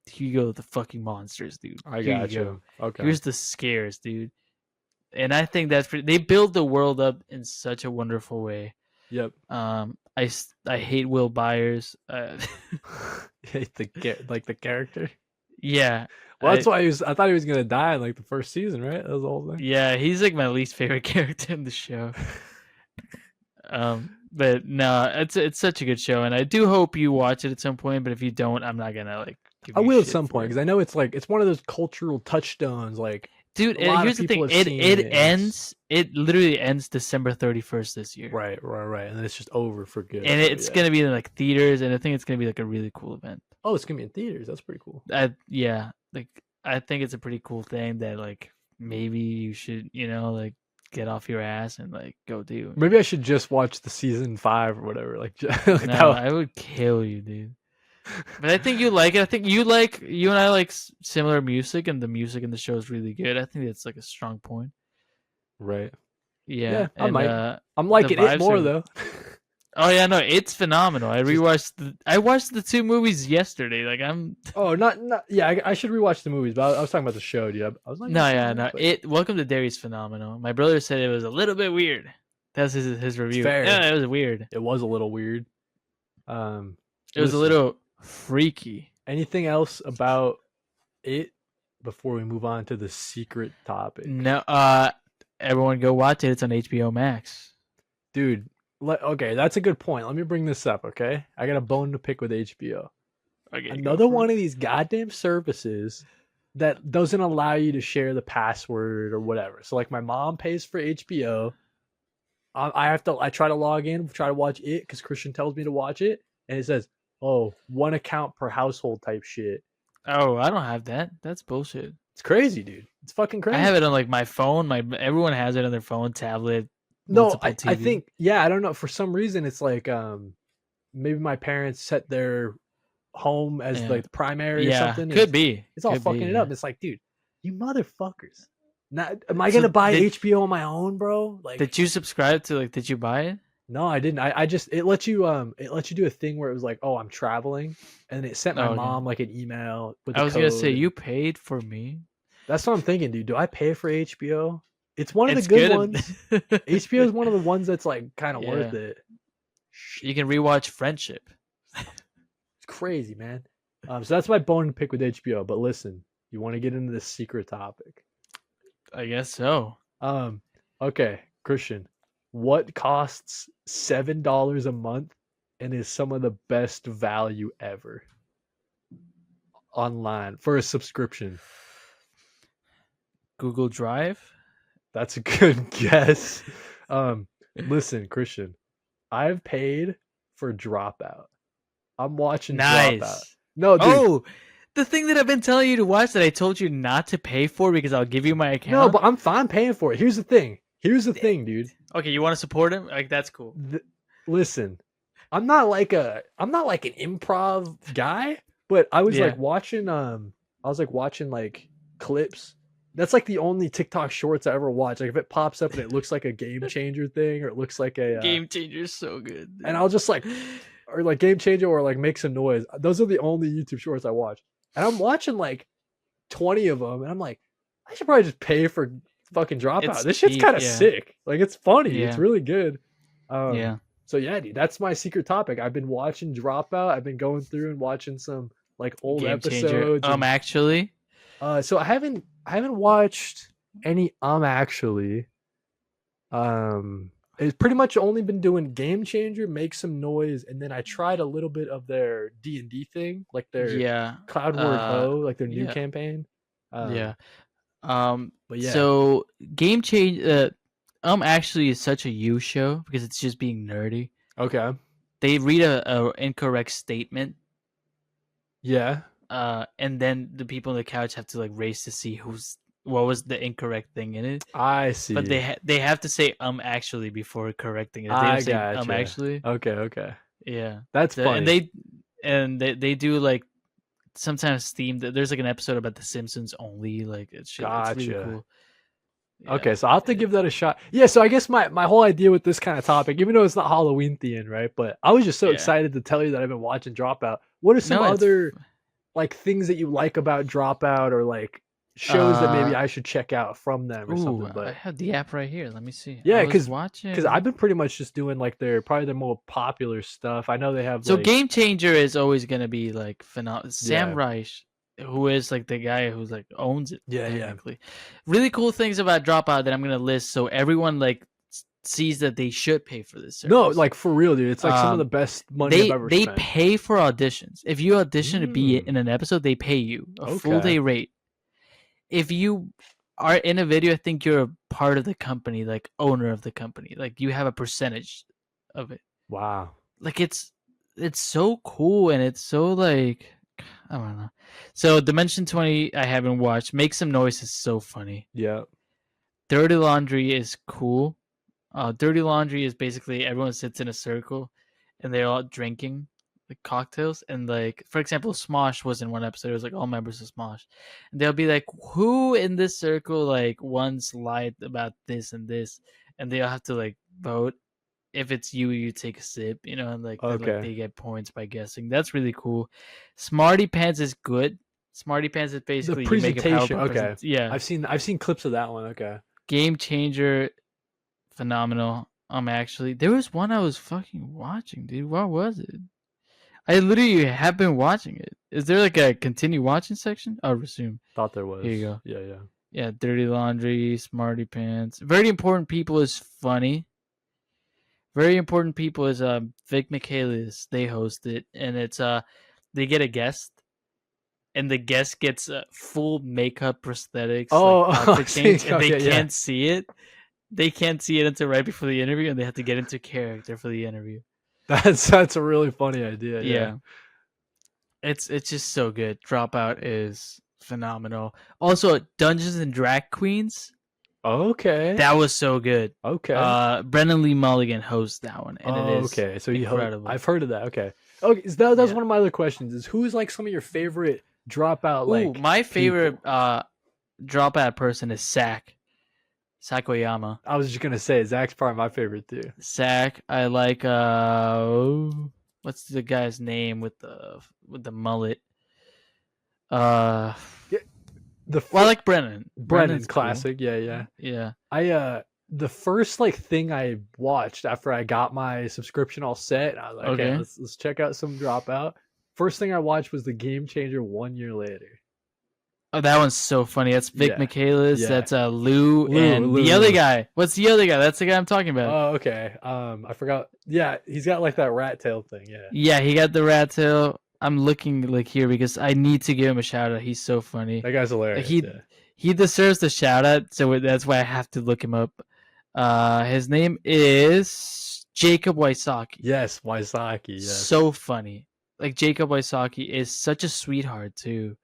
Speaker 2: here you go the fucking monsters, dude.
Speaker 1: I got you. Okay,
Speaker 2: here's the scares, dude. And I think that's they build the world up in such a wonderful way.
Speaker 1: Yep.
Speaker 2: I hate Will Byers.
Speaker 1: Hate the character.
Speaker 2: Yeah.
Speaker 1: Well, that's why I thought he was gonna die in like the first season, right? That was the whole thing.
Speaker 2: Yeah, he's like my least favorite character in the show. But no, it's such a good show, and I do hope you watch it at some point. But if you don't, I'm not gonna like.
Speaker 1: I will at some point because I know it's like it's one of those cultural touchstones. Like,
Speaker 2: dude, here's the thing: it ends. It literally ends December 31st this year.
Speaker 1: Right, and then it's just over for good.
Speaker 2: And it's gonna be in like theaters, and I think it's gonna be like a really cool event.
Speaker 1: Oh, it's gonna be in theaters. That's pretty cool.
Speaker 2: Yeah, like I think it's a pretty cool thing that like maybe you should like get off your ass and like go do.
Speaker 1: Maybe I should just watch the season 5 or whatever. Like,
Speaker 2: no, I would kill you, dude. But I think you like it. I think you and I like similar music, and the music in the show is really good. I think that's like a strong point.
Speaker 1: Right.
Speaker 2: Yeah,
Speaker 1: I might. I'm liking it more though.
Speaker 2: Oh yeah, no, it's phenomenal. I watched the 2 movies yesterday. Like I'm.
Speaker 1: Oh, not. Yeah, I should rewatch the movies, but I was talking about the show, dude. I was like,
Speaker 2: no. Welcome to Derry is phenomenal. My brother said it was a little bit weird. That's his review.
Speaker 1: It's fair.
Speaker 2: Yeah, it was weird.
Speaker 1: It was a little weird.
Speaker 2: It was a little Freaky.
Speaker 1: Anything else about it before we move on to the secret topic?
Speaker 2: No, everyone go watch it. It's on HBO Max.
Speaker 1: Dude, okay, that's a good point. Let me bring this up, okay? I got a bone to pick with HBO.
Speaker 2: Okay,
Speaker 1: Another one of these goddamn services that doesn't allow you to share the password or whatever. So like my mom pays for HBO. I try to log in, try to watch it because Christian tells me to watch it, and it says, "Oh, one account per household" type shit.
Speaker 2: Oh, I don't have that. That's bullshit.
Speaker 1: It's crazy, dude. It's fucking crazy.
Speaker 2: I have it on like my phone. Everyone has it on their phone, tablet.
Speaker 1: No, I think I don't know. For some reason, it's like maybe my parents set their home as like the primary or something.
Speaker 2: Could be.
Speaker 1: It's all
Speaker 2: could
Speaker 1: fucking
Speaker 2: be,
Speaker 1: it up. It's like, dude, you motherfuckers. Am I gonna buy HBO on my own, bro? Like,
Speaker 2: did you subscribe to Did you buy it?
Speaker 1: No, I didn't. I just it lets you do a thing where it was like, oh, I'm traveling, and it sent my mom like an email with. I was
Speaker 2: gonna say you paid for me.
Speaker 1: That's what I'm thinking, dude. Do I pay for HBO? It's one of the good ones. HBO is one of the ones that's like kind of worth it.
Speaker 2: You can rewatch Friendship.
Speaker 1: It's crazy, man. So that's my bone to pick with HBO. But listen, you want to get into this secret topic?
Speaker 2: I guess so.
Speaker 1: Okay, Christian. What costs $7 a month and is some of the best value ever online for a subscription?
Speaker 2: Google Drive?
Speaker 1: That's a good guess. Listen, Christian, I've paid for Dropout. I'm watching Dropout. No, dude.
Speaker 2: Oh, the thing that I've been telling you to watch that I told you not to pay for because I'll give you my account.
Speaker 1: No, but I'm fine paying for it. Here's the thing, dude.
Speaker 2: Okay, you want to support him? Like, that's cool.
Speaker 1: Listen, I'm not like an improv guy, but I was watching like clips. That's like the only TikTok shorts I ever watch. Like if it pops up and it looks like a Game Changer thing, or it looks like a
Speaker 2: Game Changer is so good. Dude.
Speaker 1: And I'll just like, or like Game Changer, or like make some noise. Those are the only YouTube shorts I watch. And I'm watching like 20 of them, and I'm like, I should probably just pay for fucking Dropout. This shit's kind of sick. Like it's funny. It's really good. So yeah, dude, that's my secret topic. I've been watching Dropout. I've been going through and watching some like old episodes.
Speaker 2: Actually.
Speaker 1: So I haven't watched any actually. It's pretty much only been doing Game Changer, Make Some Noise, and then I tried a little bit of their D&D thing, like their Cloud Word Ho, like their new campaign.
Speaker 2: But yeah. So Game Change, actually is such a you show because it's just being nerdy.
Speaker 1: Okay.
Speaker 2: They read a incorrect statement.
Speaker 1: Yeah.
Speaker 2: And then the people on the couch have to like race to see what was the incorrect thing in it.
Speaker 1: I see.
Speaker 2: But they have to say actually before correcting it.
Speaker 1: I got you.
Speaker 2: Actually.
Speaker 1: Okay.
Speaker 2: Yeah.
Speaker 1: That's funny.
Speaker 2: And they do like sometimes themed. There's like an episode about The Simpsons only. Like it's really cool.
Speaker 1: Yeah. Okay, so I'll have to give that a shot. Yeah, so I guess my whole idea with this kind of topic, even though it's not Halloween themed, right? But I was just so excited to tell you that I've been watching Dropout. What are some other like things that you like about Dropout, or like shows that maybe I should check out from them or something? But
Speaker 2: I have the app right here. Let me see.
Speaker 1: Yeah, because I've been pretty much just doing like probably their more popular stuff. I know they have.
Speaker 2: So Game Changer is always gonna be like phenomenal. Sam Reich, who is like the guy who's like owns it.
Speaker 1: Yeah.
Speaker 2: Really cool things about Dropout that I'm gonna list so everyone like sees that they should pay for this service.
Speaker 1: No, like for real, dude. It's like some of the best money I've ever spent.
Speaker 2: They pay for auditions. If you audition to be in an episode, they pay you a full day rate. If you are in a video, I think you're a part of the company, like owner of the company. Like you have a percentage of it.
Speaker 1: Wow.
Speaker 2: Like it's so cool, and it's so like I don't know. So Dimension 20 I haven't watched. Make Some Noise is so funny.
Speaker 1: Yeah.
Speaker 2: Dirty Laundry is cool. Dirty Laundry is basically everyone sits in a circle and they're all drinking like cocktails, and like for example Smosh was in one episode. It was like all members of Smosh, and they'll be like, who in this circle like once lied about this and this, and they'll have to like vote. If it's you take a sip, and like they get points by guessing. That's really cool. Smarty Pants is good. Smarty Pants is basically
Speaker 1: the presentation.
Speaker 2: You make a
Speaker 1: yeah, I've seen clips of that one. Okay.
Speaker 2: Game Changer, phenomenal. Actually, there was one I was fucking watching, dude. What was it? I literally have been watching it. Is there like a continue watching section? I'll resume.
Speaker 1: Thought there was.
Speaker 2: Here you go.
Speaker 1: Yeah, yeah.
Speaker 2: Yeah, Dirty Laundry, Smarty Pants. Very Important People is funny. Very Important People is Vic Michaelis. They host it, and it's they get a guest, and the guest gets full makeup prosthetics,
Speaker 1: Oh,
Speaker 2: like outfit change, and they
Speaker 1: okay, yeah.
Speaker 2: can't see it. They can't see it until right before the interview, and they have to get into character for the interview.
Speaker 1: That's a really funny idea.
Speaker 2: Yeah. It's just so good. Dropout is phenomenal. Also, Dungeons and Drag Queens.
Speaker 1: Okay.
Speaker 2: That was so good.
Speaker 1: Okay.
Speaker 2: Brennan Lee Mulligan hosts that one, and it is
Speaker 1: okay. So
Speaker 2: incredible.
Speaker 1: I've heard of that. Okay. Okay. So that was one of my other questions. Is who's like some of your favorite dropout? Like
Speaker 2: my favorite dropout person is Sakoyama.
Speaker 1: I was just gonna say Zach's probably my favorite too.
Speaker 2: Zach, I like what's the guy's name with the mullet? I like Brennan.
Speaker 1: Brennan's classic. Cool. Yeah.
Speaker 2: Yeah.
Speaker 1: The first like thing I watched after I got my subscription all set, I was like, okay, let's check out some Dropout. First thing I watched was the Game Changer 1 year later.
Speaker 2: Oh, that one's so funny. That's Vic Michaelis. Yeah. That's Lou, and the other guy. What's the other guy? That's the guy I'm talking about.
Speaker 1: Oh, okay. I forgot. Yeah, he's got like that rat tail thing. Yeah.
Speaker 2: Yeah, he got the rat tail. I'm looking like here because I need to give him a shout out. He's so funny.
Speaker 1: That guy's hilarious.
Speaker 2: He deserves the shout out, so that's why I have to look him up. His name is Jacob Wysocki.
Speaker 1: Yes, Wysocki. Yes.
Speaker 2: So funny. Like Jacob Wysocki is such a sweetheart too.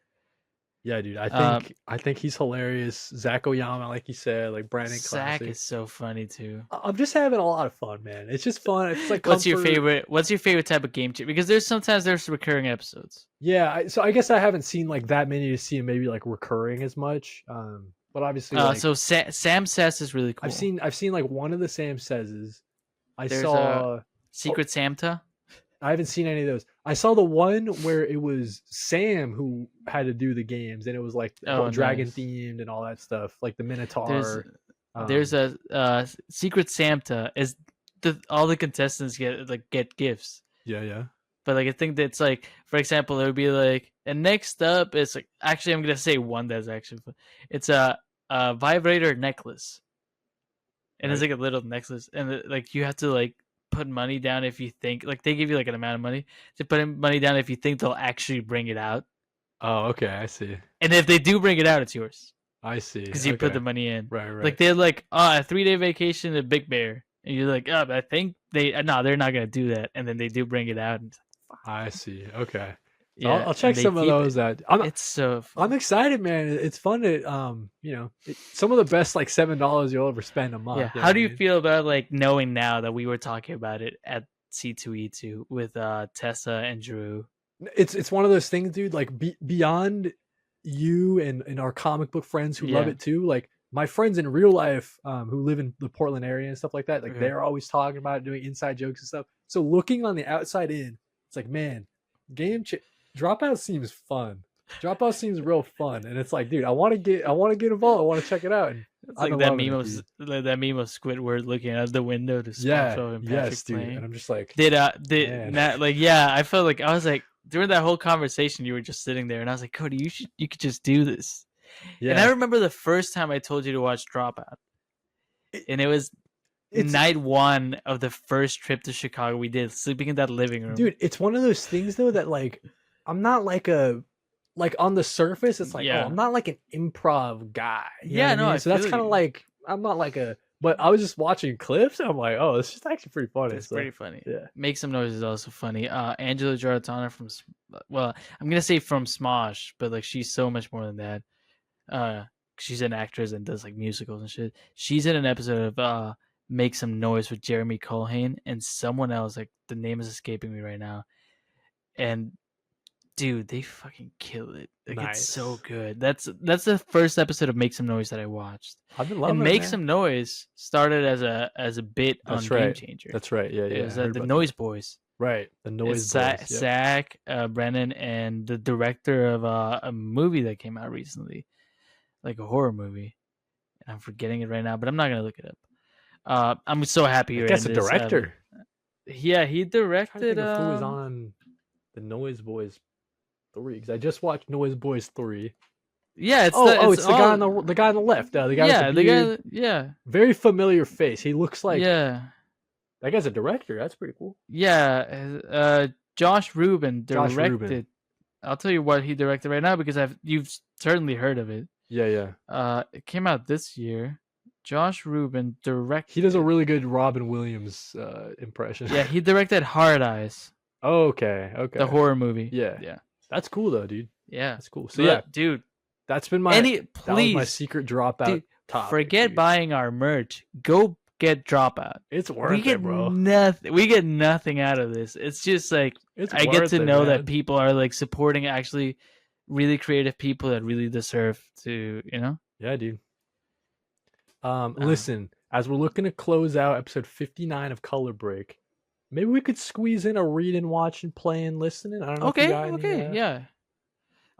Speaker 1: Yeah, dude. I think he's hilarious. Zach Oyama, like you said, like Brandon.
Speaker 2: Zach is so funny too.
Speaker 1: I'm just having a lot of fun, man. It's just fun. It's like
Speaker 2: What's your favorite type of game? Because there's recurring episodes.
Speaker 1: Yeah, so I guess I haven't seen like that many to see maybe like recurring as much. But obviously,
Speaker 2: so Sam Says is really cool.
Speaker 1: I've seen like one of the Sam Says. I
Speaker 2: There's
Speaker 1: saw
Speaker 2: Secret Santa.
Speaker 1: I haven't seen any of those. I saw the one where it was Sam who had to do the games, and it was like dragon themed and all that stuff, like the Minotaur.
Speaker 2: There's a Secret Santa. Is all the contestants get gifts?
Speaker 1: Yeah.
Speaker 2: But like I think that's like, for example, it would be like, and next up is like, actually I'm gonna say one that's actually fun. It's a vibrator necklace, and it's like a little necklace, and like you have to like put money down if you think, like they give you like an amount of money to put money down if you think they'll actually bring it out.
Speaker 1: Oh, okay, I see.
Speaker 2: And if they do bring it out, it's yours.
Speaker 1: I see.
Speaker 2: Because you put the money in.
Speaker 1: Right.
Speaker 2: Like they're like, a 3-day vacation to Big Bear, and you're like, I think they're not gonna do that, and then they do bring it out. And
Speaker 1: I see. Okay. So
Speaker 2: yeah,
Speaker 1: I'll check some of those out.
Speaker 2: It's so fun.
Speaker 1: I'm excited, man. It's fun to some of the best like $7 you'll ever spend a month.
Speaker 2: Yeah. How do you feel about like knowing now that we were talking about it at C2E2 with Tessa and Drew?
Speaker 1: It's one of those things, dude. Like beyond you and our comic book friends who love it too. Like my friends in real life who live in the Portland area and stuff like that. Like they're always talking about it, doing inside jokes and stuff. So looking on the outside in, it's like, man, Dropout seems fun. Dropout seems real fun, and it's like, dude, I want to get involved. I want to check it out. And
Speaker 2: it's like that meme of Squidward looking out the window to SpongeBob and Patrick playing.
Speaker 1: And I'm just like,
Speaker 2: I felt like I was like during that whole conversation, you were just sitting there, and I was like, Kody, you could just do this. Yeah. And I remember the first time I told you to watch Dropout, and it was night 1 of the first trip to Chicago we did, sleeping in that living room.
Speaker 1: Dude, it's one of those things though that like I'm not like on the surface, it's like, I'm not like an improv guy. You know what I mean? So that's kind of like, I'm not like but I was just watching clips and I'm like, oh, this is actually pretty funny.
Speaker 2: It's pretty funny. Yeah. Make Some Noise is also funny. Angela Giardina from I'm going to say from Smosh, but like she's so much more than that. She's an actress and does like musicals and shit. She's in an episode of Make Some Noise with Jeremy Colhane and someone else, like the name is escaping me right now. And dude, they fucking kill it. Like nice. It's so good. That's the first episode of Make Some Noise that I watched.
Speaker 1: I've been loving
Speaker 2: it. Make Some Noise started as a bit on Game Changer.
Speaker 1: That's right. Yeah.
Speaker 2: It was the Noise Boys.
Speaker 1: Right. The Noise Boys.
Speaker 2: Zach, Brennan, and the director of a movie that came out recently, like a horror movie. And I'm forgetting it right now, but I'm not gonna look it up. I'm so happy.
Speaker 1: That's a director.
Speaker 2: Yeah, he directed.
Speaker 1: Who was on The Noise Boys 3, because I just watched Noise Boys 3.
Speaker 2: Yeah, it's
Speaker 1: It's the guy on the guy on the left. The guy
Speaker 2: yeah,
Speaker 1: with the beard.
Speaker 2: yeah,
Speaker 1: Very familiar face. He looks like
Speaker 2: yeah,
Speaker 1: that guy's a director. That's pretty cool.
Speaker 2: yeah. Josh Rubin
Speaker 1: Josh Rubin.
Speaker 2: directed. I'll tell you what he directed right now because you've certainly heard of it.
Speaker 1: Yeah.
Speaker 2: It came out this year. Josh Rubin directed.
Speaker 1: He does a really good Robin Williams impression.
Speaker 2: Yeah, he directed Hard Eyes.
Speaker 1: Okay.
Speaker 2: The horror movie.
Speaker 1: Yeah. That's cool though, dude.
Speaker 2: Yeah,
Speaker 1: that's cool. So yeah,
Speaker 2: dude,
Speaker 1: that's been my
Speaker 2: please,
Speaker 1: that was my secret dropout.
Speaker 2: Dude,
Speaker 1: topic,
Speaker 2: forget
Speaker 1: dude.
Speaker 2: buying our merch. Go get Dropout.
Speaker 1: It's worth it, bro.
Speaker 2: Nothing. We get nothing out of this. It's just like I get to know that people are like supporting actually really creative people that really deserve to, you know.
Speaker 1: Yeah, dude. Listen, as we're looking to close out episode 59 of Color Break, maybe we could squeeze in a read and watch and play and listening. I don't know.
Speaker 2: Okay, yeah.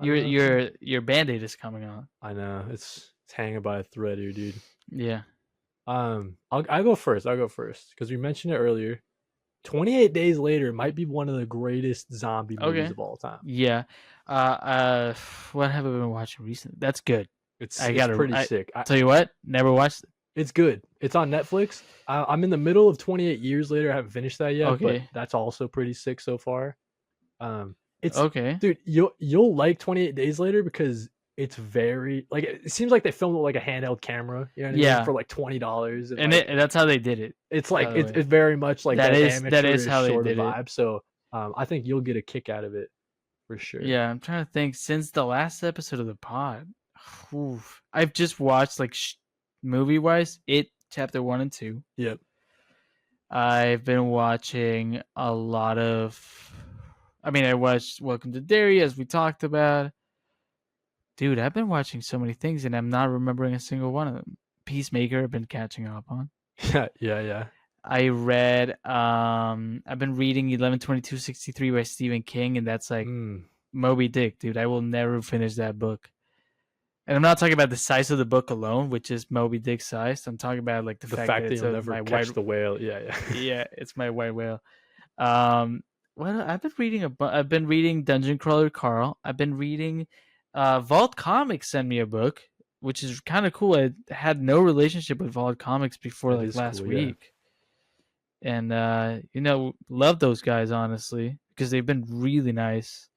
Speaker 2: Your Band-Aid is coming on.
Speaker 1: I know it's hanging by a thread here, dude.
Speaker 2: Yeah.
Speaker 1: I'll go first because we mentioned it earlier. 28 Days Later might be one of the greatest zombie movies of all time.
Speaker 2: Yeah. What have I been watching recently? That's good.
Speaker 1: It's pretty sick.
Speaker 2: Tell you what, never watched it.
Speaker 1: It's good. It's on Netflix. I'm in the middle of 28 Years Later. I haven't finished that yet, but that's also pretty sick so far. It's okay, dude. You'll like 28 Days Later because it's very like it seems like they filmed it with like a handheld camera. You know what I mean? For like $20,
Speaker 2: and that's how they did it.
Speaker 1: It's like it's very much like that is
Speaker 2: how they did
Speaker 1: vibe.
Speaker 2: It.
Speaker 1: So I think you'll get a kick out of it for sure.
Speaker 2: Yeah, I'm trying to think. Since the last episode of the pod, I've just watched like movie wise, It Chapter 1 and 2.
Speaker 1: Yep.
Speaker 2: I've been watching a lot of. I mean, I watched Welcome to Derry, as we talked about. Dude, I've been watching so many things, and I'm not remembering a single one of them. Peacemaker, I've been catching up on.
Speaker 1: Yeah.
Speaker 2: I read. I've been reading 11/22/63 by Stephen King, and that's like Moby Dick, dude. I will never finish that book. And I'm not talking about the size of the book alone, which is Moby Dick sized. I'm talking about like the fact that
Speaker 1: you'll never catch the whale. Yeah.
Speaker 2: Yeah, it's my white whale. Well, I've been reading I've been reading Dungeon Crawler Carl. I've been reading Vault Comics sent me a book, which is kind of cool. I had no relationship with Vault Comics before last week. And love those guys honestly because they've been really nice.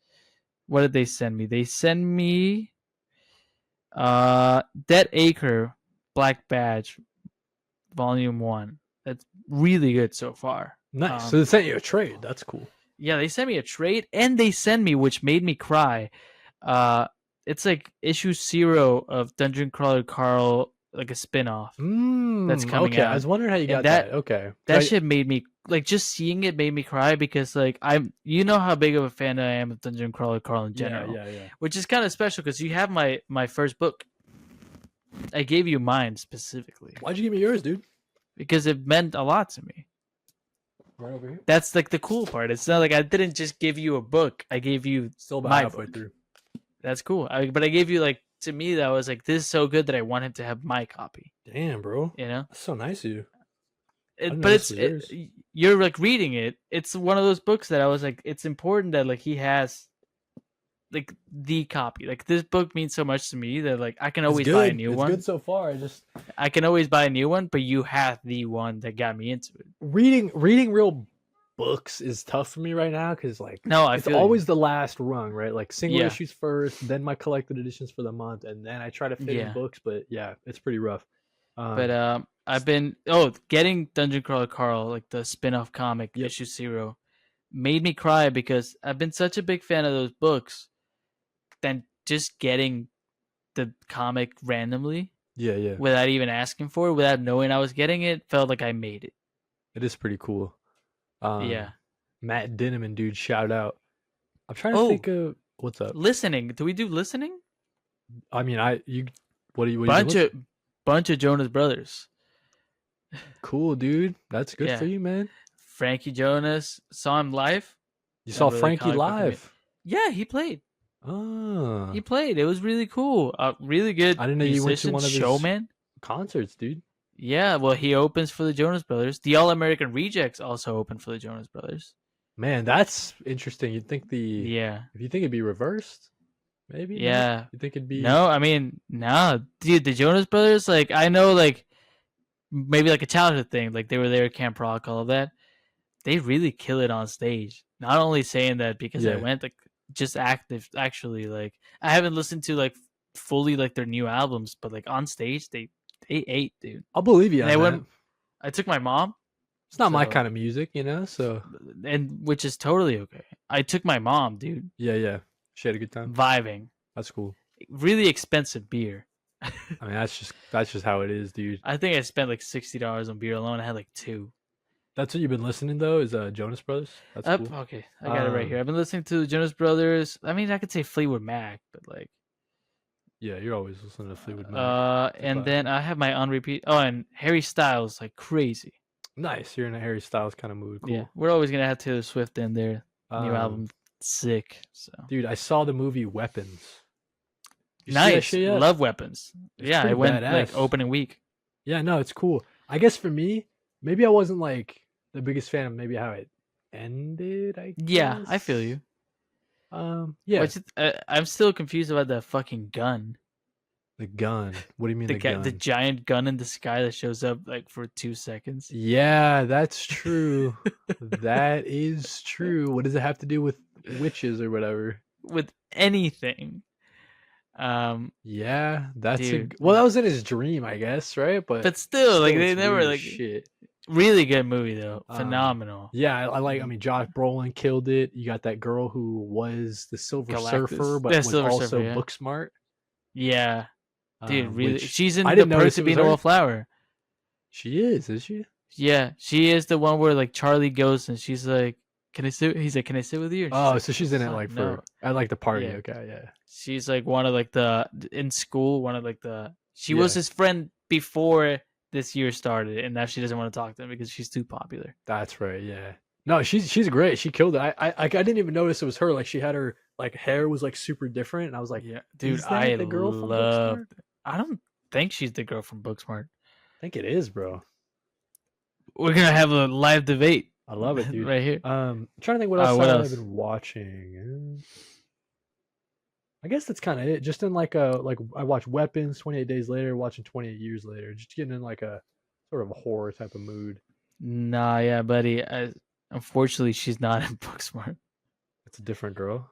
Speaker 2: What did they send me? They send me Dead Acre Black Badge Volume 1. That's really good so far.
Speaker 1: Nice. So they sent you a trade. That's cool.
Speaker 2: Yeah, they sent me a trade, and they sent me, which made me cry. It's like issue 0 of Dungeon Crawler Carl, like a spin-off that's coming out.
Speaker 1: I was wondering how you got that. Okay,
Speaker 2: that shit made me like just seeing it made me cry because like you know how big of a fan I am of Dungeon Crawler Carl in general.
Speaker 1: Yeah.
Speaker 2: Which is kind of special because you have my first book. I gave you mine specifically.
Speaker 1: Why'd you give me yours, dude?
Speaker 2: Because it meant a lot to me.
Speaker 1: Right over here.
Speaker 2: That's like the cool part. It's not like I didn't just give you a book. I gave you
Speaker 1: still about halfway through.
Speaker 2: That's cool. But I gave you like to me that was like this is so good that I want him to have my copy.
Speaker 1: Damn, bro.
Speaker 2: You know,
Speaker 1: that's so nice of you.
Speaker 2: You're like reading it. It's one of those books that I was like, it's important that like he has like the copy. Like this book means so much to me that like I can always buy a new one.
Speaker 1: It's good so far.
Speaker 2: I can always buy a new one, but you have the one that got me into it.
Speaker 1: Reading real books is tough for me right now because like it's always the last rung, right? Like single issues first, then my collected editions for the month, and then I try to fit in books. But yeah, it's pretty rough.
Speaker 2: But I've been getting Dungeon Crawler Carl, like the spin-off comic issue 0, made me cry because I've been such a big fan of those books. Then just getting the comic randomly, without even asking for it, without knowing I was getting it, felt like I made it.
Speaker 1: It is pretty cool. Matt Dinneman, dude, shout out. I'm trying to think of what's up.
Speaker 2: Listening. Do we do listening?
Speaker 1: I mean, what do you
Speaker 2: bunch of Jonas Brothers.
Speaker 1: Cool, dude. That's good for you, man.
Speaker 2: Frankie Jonas, saw him live.
Speaker 1: You saw Frankie live?
Speaker 2: Yeah, he played.
Speaker 1: Oh.
Speaker 2: He played. It was really cool. Really good.
Speaker 1: I didn't know you went to one of his
Speaker 2: showman
Speaker 1: concerts, dude.
Speaker 2: Yeah, well, he opens for the Jonas Brothers. The All American Rejects also open for the Jonas Brothers.
Speaker 1: Man, that's interesting. You'd think
Speaker 2: Yeah.
Speaker 1: if you think it'd be reversed, maybe no.
Speaker 2: Yeah.
Speaker 1: You think it'd be
Speaker 2: No, I mean, no, dude, the Jonas Brothers, like, I know, like, maybe like a childhood thing, like they were there at Camp Rock, all of that. They really kill it on stage. Not only saying that because I
Speaker 1: yeah.
Speaker 2: went, like, just active, actually, like, I haven't listened to, like, fully, like, their new albums, but, like, on stage, they ate, dude.
Speaker 1: I'll believe you
Speaker 2: And
Speaker 1: on that.
Speaker 2: I took my mom,
Speaker 1: It's not my
Speaker 2: so,
Speaker 1: kind of music, you know. So
Speaker 2: and which is totally okay. I took my mom, dude,
Speaker 1: yeah, yeah. She had a good time.
Speaker 2: vibing.
Speaker 1: That's cool.
Speaker 2: Really expensive beer.
Speaker 1: I mean, that's just how it is, dude.
Speaker 2: I think I spent like $60 on beer alone. I had like two.
Speaker 1: That's what you've been listening though is Jonas Brothers. That's cool.
Speaker 2: Okay, I got it right here. I've been listening to the Jonas Brothers. I mean, I could say Fleetwood Mac, but like,
Speaker 1: Yeah, you're always listening to Fleetwood Mac.
Speaker 2: and then I have my on repeat. Oh, and Harry Styles, like crazy.
Speaker 1: Nice. You're in a Harry Styles kind of mood. Cool.
Speaker 2: Yeah, we're always gonna have Taylor Swift in there. New album, sick. So
Speaker 1: dude, I saw the movie Weapons. You see that
Speaker 2: nice.
Speaker 1: shit yet?
Speaker 2: Love Weapons.
Speaker 1: It's
Speaker 2: Yeah, I
Speaker 1: pretty
Speaker 2: went
Speaker 1: badass.
Speaker 2: like opening week.
Speaker 1: Yeah, no, it's cool. I guess for me, maybe I wasn't like the biggest fan of maybe how it ended. I
Speaker 2: Yeah,
Speaker 1: guess.
Speaker 2: I feel you.
Speaker 1: Yeah.
Speaker 2: I'm still confused about that fucking gun.
Speaker 1: The gun. What do you mean the gun?
Speaker 2: The giant gun in the sky that shows up like for 2 seconds.
Speaker 1: Yeah, that's true. That is true. What does it have to do with witches or whatever?
Speaker 2: With anything.
Speaker 1: Yeah, that's
Speaker 2: dude.
Speaker 1: well, that was in his dream, I guess, right? But
Speaker 2: still, like they
Speaker 1: it's
Speaker 2: never
Speaker 1: weird
Speaker 2: like
Speaker 1: as shit.
Speaker 2: Really good movie though. Phenomenal.
Speaker 1: Yeah, I like. I mean, Josh Brolin killed it. You got that girl who was the Silver
Speaker 2: Galactus.
Speaker 1: Surfer, but
Speaker 2: Yeah,
Speaker 1: was
Speaker 2: Silver
Speaker 1: also
Speaker 2: Surfer, yeah.
Speaker 1: book smart.
Speaker 2: Yeah, dude, really.
Speaker 1: Which
Speaker 2: She's in
Speaker 1: I
Speaker 2: The
Speaker 1: didn't notice
Speaker 2: Perks
Speaker 1: it
Speaker 2: of
Speaker 1: was
Speaker 2: Being a
Speaker 1: her.
Speaker 2: Wallflower.
Speaker 1: She is she?
Speaker 2: Yeah, she is the one where like Charlie goes and she's like, "Can I sit?" He's like, "Can I sit with you?" And she's
Speaker 1: Oh,
Speaker 2: like,
Speaker 1: so she's in it
Speaker 2: "Fuck,
Speaker 1: like
Speaker 2: no."
Speaker 1: for at like the party.
Speaker 2: Yeah.
Speaker 1: Okay, yeah.
Speaker 2: She's like one of like in school, one of like she
Speaker 1: Yeah.
Speaker 2: was his friend before this year started, and now she doesn't want to talk to him because she's too popular.
Speaker 1: That's right. Yeah. No, she's great. She killed it. I didn't even notice it was her. Like she had her like hair was like super different, and I was like,
Speaker 2: Yeah, dude,
Speaker 1: is that
Speaker 2: I
Speaker 1: the girl from
Speaker 2: love.
Speaker 1: Booksmart?
Speaker 2: I don't think she's the girl from Booksmart.
Speaker 1: I think it is, bro.
Speaker 2: We're gonna have a live debate.
Speaker 1: I love it, dude.
Speaker 2: Right here.
Speaker 1: I'm trying to think what else
Speaker 2: what
Speaker 1: I've
Speaker 2: else?
Speaker 1: been watching. I guess that's kind of it. Just in like I watched Weapons 28 Days Later, watching 28 Years Later. Just getting in like a sort of a horror type of mood.
Speaker 2: Nah, yeah, buddy. Unfortunately, she's not in Booksmart.
Speaker 1: It's a different girl.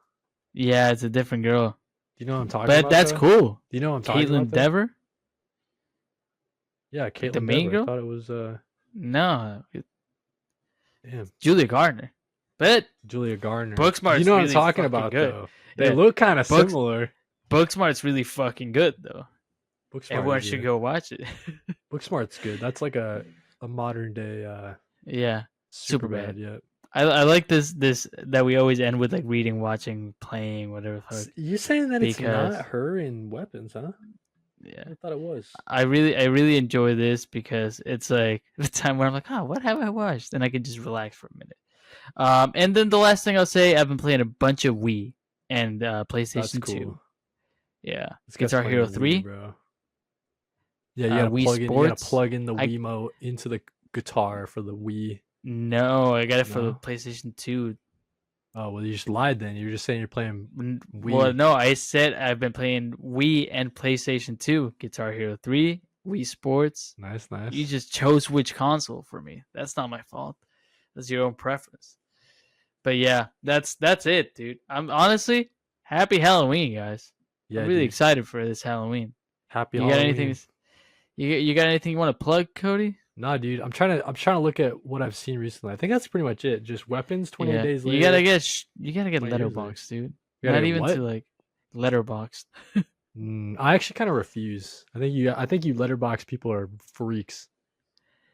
Speaker 2: Yeah, it's a different girl.
Speaker 1: Do you know what I'm talking
Speaker 2: But
Speaker 1: about?
Speaker 2: that's
Speaker 1: though?
Speaker 2: cool.
Speaker 1: Do you know what I'm talking
Speaker 2: Caitlin
Speaker 1: about? though?
Speaker 2: Dever?
Speaker 1: Yeah, Caitlin
Speaker 2: The main
Speaker 1: Dever.
Speaker 2: girl?
Speaker 1: I thought it was
Speaker 2: No,
Speaker 1: damn,
Speaker 2: Julia Gardner. But
Speaker 1: Julia Gardner.
Speaker 2: Booksmart's
Speaker 1: You know what
Speaker 2: really
Speaker 1: I'm talking
Speaker 2: fucking
Speaker 1: about
Speaker 2: good.
Speaker 1: though. They
Speaker 2: Yeah.
Speaker 1: look kind of
Speaker 2: Books-
Speaker 1: similar.
Speaker 2: Booksmart's really fucking good though.
Speaker 1: Booksmart.
Speaker 2: Everyone
Speaker 1: is,
Speaker 2: should
Speaker 1: yeah.
Speaker 2: go watch it.
Speaker 1: Booksmart's good. That's like a modern day
Speaker 2: Yeah,
Speaker 1: Superbad.
Speaker 2: Superbad.
Speaker 1: Yeah.
Speaker 2: I like this that we always end with like reading, watching, playing, whatever. the fuck.
Speaker 1: You're saying that it's
Speaker 2: Because-
Speaker 1: not her in Weapons, huh?
Speaker 2: Yeah,
Speaker 1: I thought it was.
Speaker 2: I really enjoy this because it's like the time where I'm like, oh, what have I watched? And I can just relax for a minute. And then the last thing I'll say, I've been playing a bunch of Wii and PlayStation
Speaker 1: That's
Speaker 2: 2.
Speaker 1: cool.
Speaker 2: Yeah,
Speaker 1: This guy's
Speaker 2: Guitar
Speaker 1: playing
Speaker 2: Hero
Speaker 1: the
Speaker 2: 3.
Speaker 1: Wii, bro. Yeah, you gotta
Speaker 2: Wii
Speaker 1: plug in. You gotta
Speaker 2: Sports.
Speaker 1: plug in the
Speaker 2: I-
Speaker 1: Wiimote into the guitar for the Wii.
Speaker 2: No, I got it for the
Speaker 1: No?
Speaker 2: PlayStation 2.
Speaker 1: Oh well, you just lied then. You were just saying you're playing. Wii.
Speaker 2: Well, no, I said I've been playing Wii and PlayStation 2, Guitar Hero 3, Wii Sports.
Speaker 1: Nice.
Speaker 2: You just chose which console for me. That's not my fault. That's your own preference. But yeah, that's it, dude. I'm honestly happy Halloween, guys.
Speaker 1: Yeah,
Speaker 2: I'm really
Speaker 1: dude.
Speaker 2: excited for this Halloween.
Speaker 1: Happy
Speaker 2: You
Speaker 1: Halloween.
Speaker 2: got anything? You got anything you want to plug, Cody?
Speaker 1: Nah, dude. I'm trying to look at what I've seen recently. I think that's pretty much it. Just Weapons. 28 Days Later.
Speaker 2: You gotta get
Speaker 1: 20 years later.
Speaker 2: Letterboxd, dude.
Speaker 1: You gotta
Speaker 2: Not
Speaker 1: get
Speaker 2: even
Speaker 1: what?
Speaker 2: to like Letterboxd.
Speaker 1: I actually kind of refuse. I think you letterbox people are freaks.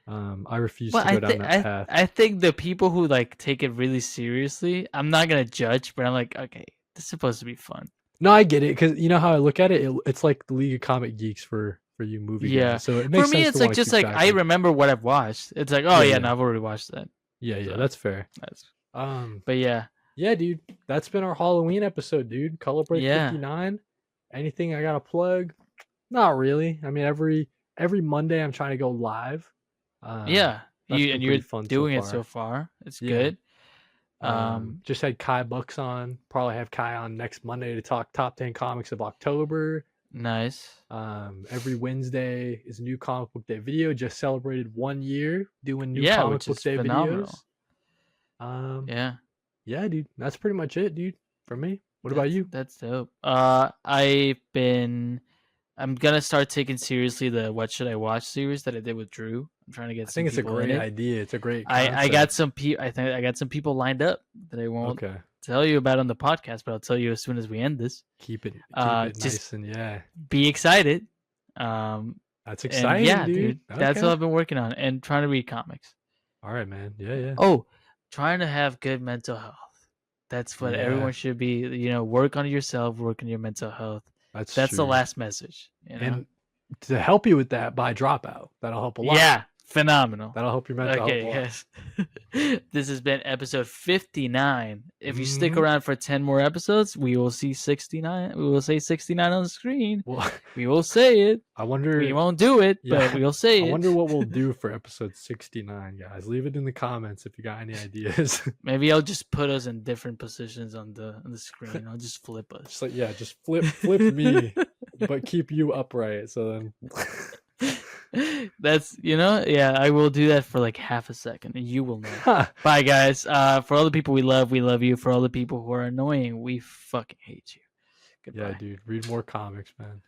Speaker 1: I refuse
Speaker 2: Well,
Speaker 1: to go down that path.
Speaker 2: I think the people who like take it really seriously, I'm not gonna judge, but I'm like, okay, this is supposed to be fun.
Speaker 1: No, I get it because you know how I look at it. It's like the League of Comic Geeks for you movie
Speaker 2: Yeah.
Speaker 1: guys. So it makes
Speaker 2: For me,
Speaker 1: sense
Speaker 2: it's
Speaker 1: to
Speaker 2: like
Speaker 1: wanna
Speaker 2: just
Speaker 1: keep
Speaker 2: like
Speaker 1: track
Speaker 2: I
Speaker 1: of it.
Speaker 2: remember what I've watched. It's like, oh
Speaker 1: Yeah,
Speaker 2: yeah,
Speaker 1: yeah.
Speaker 2: no, I've already watched that.
Speaker 1: Yeah,
Speaker 2: So-
Speaker 1: that's fair.
Speaker 2: That's,
Speaker 1: But
Speaker 2: but
Speaker 1: yeah, dude, that's been our Halloween episode, dude. Color Break
Speaker 2: Yeah.
Speaker 1: 59. Anything I gotta plug? Not really. I mean, every Monday I'm trying to go live.
Speaker 2: yeah,
Speaker 1: that's been
Speaker 2: you're
Speaker 1: pretty fun so
Speaker 2: doing it
Speaker 1: far.
Speaker 2: so far. It's
Speaker 1: Yeah.
Speaker 2: good.
Speaker 1: Just had Kai Bucks on. Probably have Kai on next Monday to talk top 10 comics of October.
Speaker 2: Nice.
Speaker 1: Every Wednesday is a new comic book day video. Just celebrated 1 year doing new
Speaker 2: Yeah,
Speaker 1: comic
Speaker 2: which
Speaker 1: book
Speaker 2: is
Speaker 1: day
Speaker 2: phenomenal.
Speaker 1: videos.
Speaker 2: Yeah.
Speaker 1: Yeah, dude. That's pretty much it, dude. For me. What about you?
Speaker 2: That's dope. I'm gonna start taking seriously the What Should I Watch series that I did with Drew. I'm trying to get
Speaker 1: I
Speaker 2: some
Speaker 1: think it's a
Speaker 2: people in
Speaker 1: great
Speaker 2: it.
Speaker 1: idea. It's a great concept.
Speaker 2: I got some I think I got some people lined up that I won't tell you about on the podcast, but I'll tell you as soon as we end this.
Speaker 1: Keep it
Speaker 2: just
Speaker 1: nice and yeah.
Speaker 2: Be excited.
Speaker 1: That's exciting,
Speaker 2: yeah,
Speaker 1: dude.
Speaker 2: That's what I've been working on and trying to read comics.
Speaker 1: All right, man. Yeah.
Speaker 2: Oh, trying to have good mental health. That's what everyone should be. You know, work on yourself, work on your mental health. That's
Speaker 1: true.
Speaker 2: the last message. You know?
Speaker 1: And to help you with that, buy Dropout. That'll help a lot.
Speaker 2: Yeah, phenomenal.
Speaker 1: That'll help your mental health.
Speaker 2: Okay, yes. This has been episode 59. If you stick around for 10 more episodes, we will see 69. We will say 69 on the screen.
Speaker 1: Well,
Speaker 2: we will say it.
Speaker 1: I wonder.
Speaker 2: We won't do it, but we'll say it.
Speaker 1: I wonder what we'll do for episode 69, guys. Leave it in the comments if you got any ideas.
Speaker 2: Maybe I'll just put us in different positions on the screen. I'll just flip us.
Speaker 1: Just flip me, but keep you upright. So then.
Speaker 2: That's I will do that for like half a second and you will know. Bye guys. For all the people we love you. For all the people who are annoying, we fucking hate you. Goodbye.
Speaker 1: Yeah, dude, read more comics, man.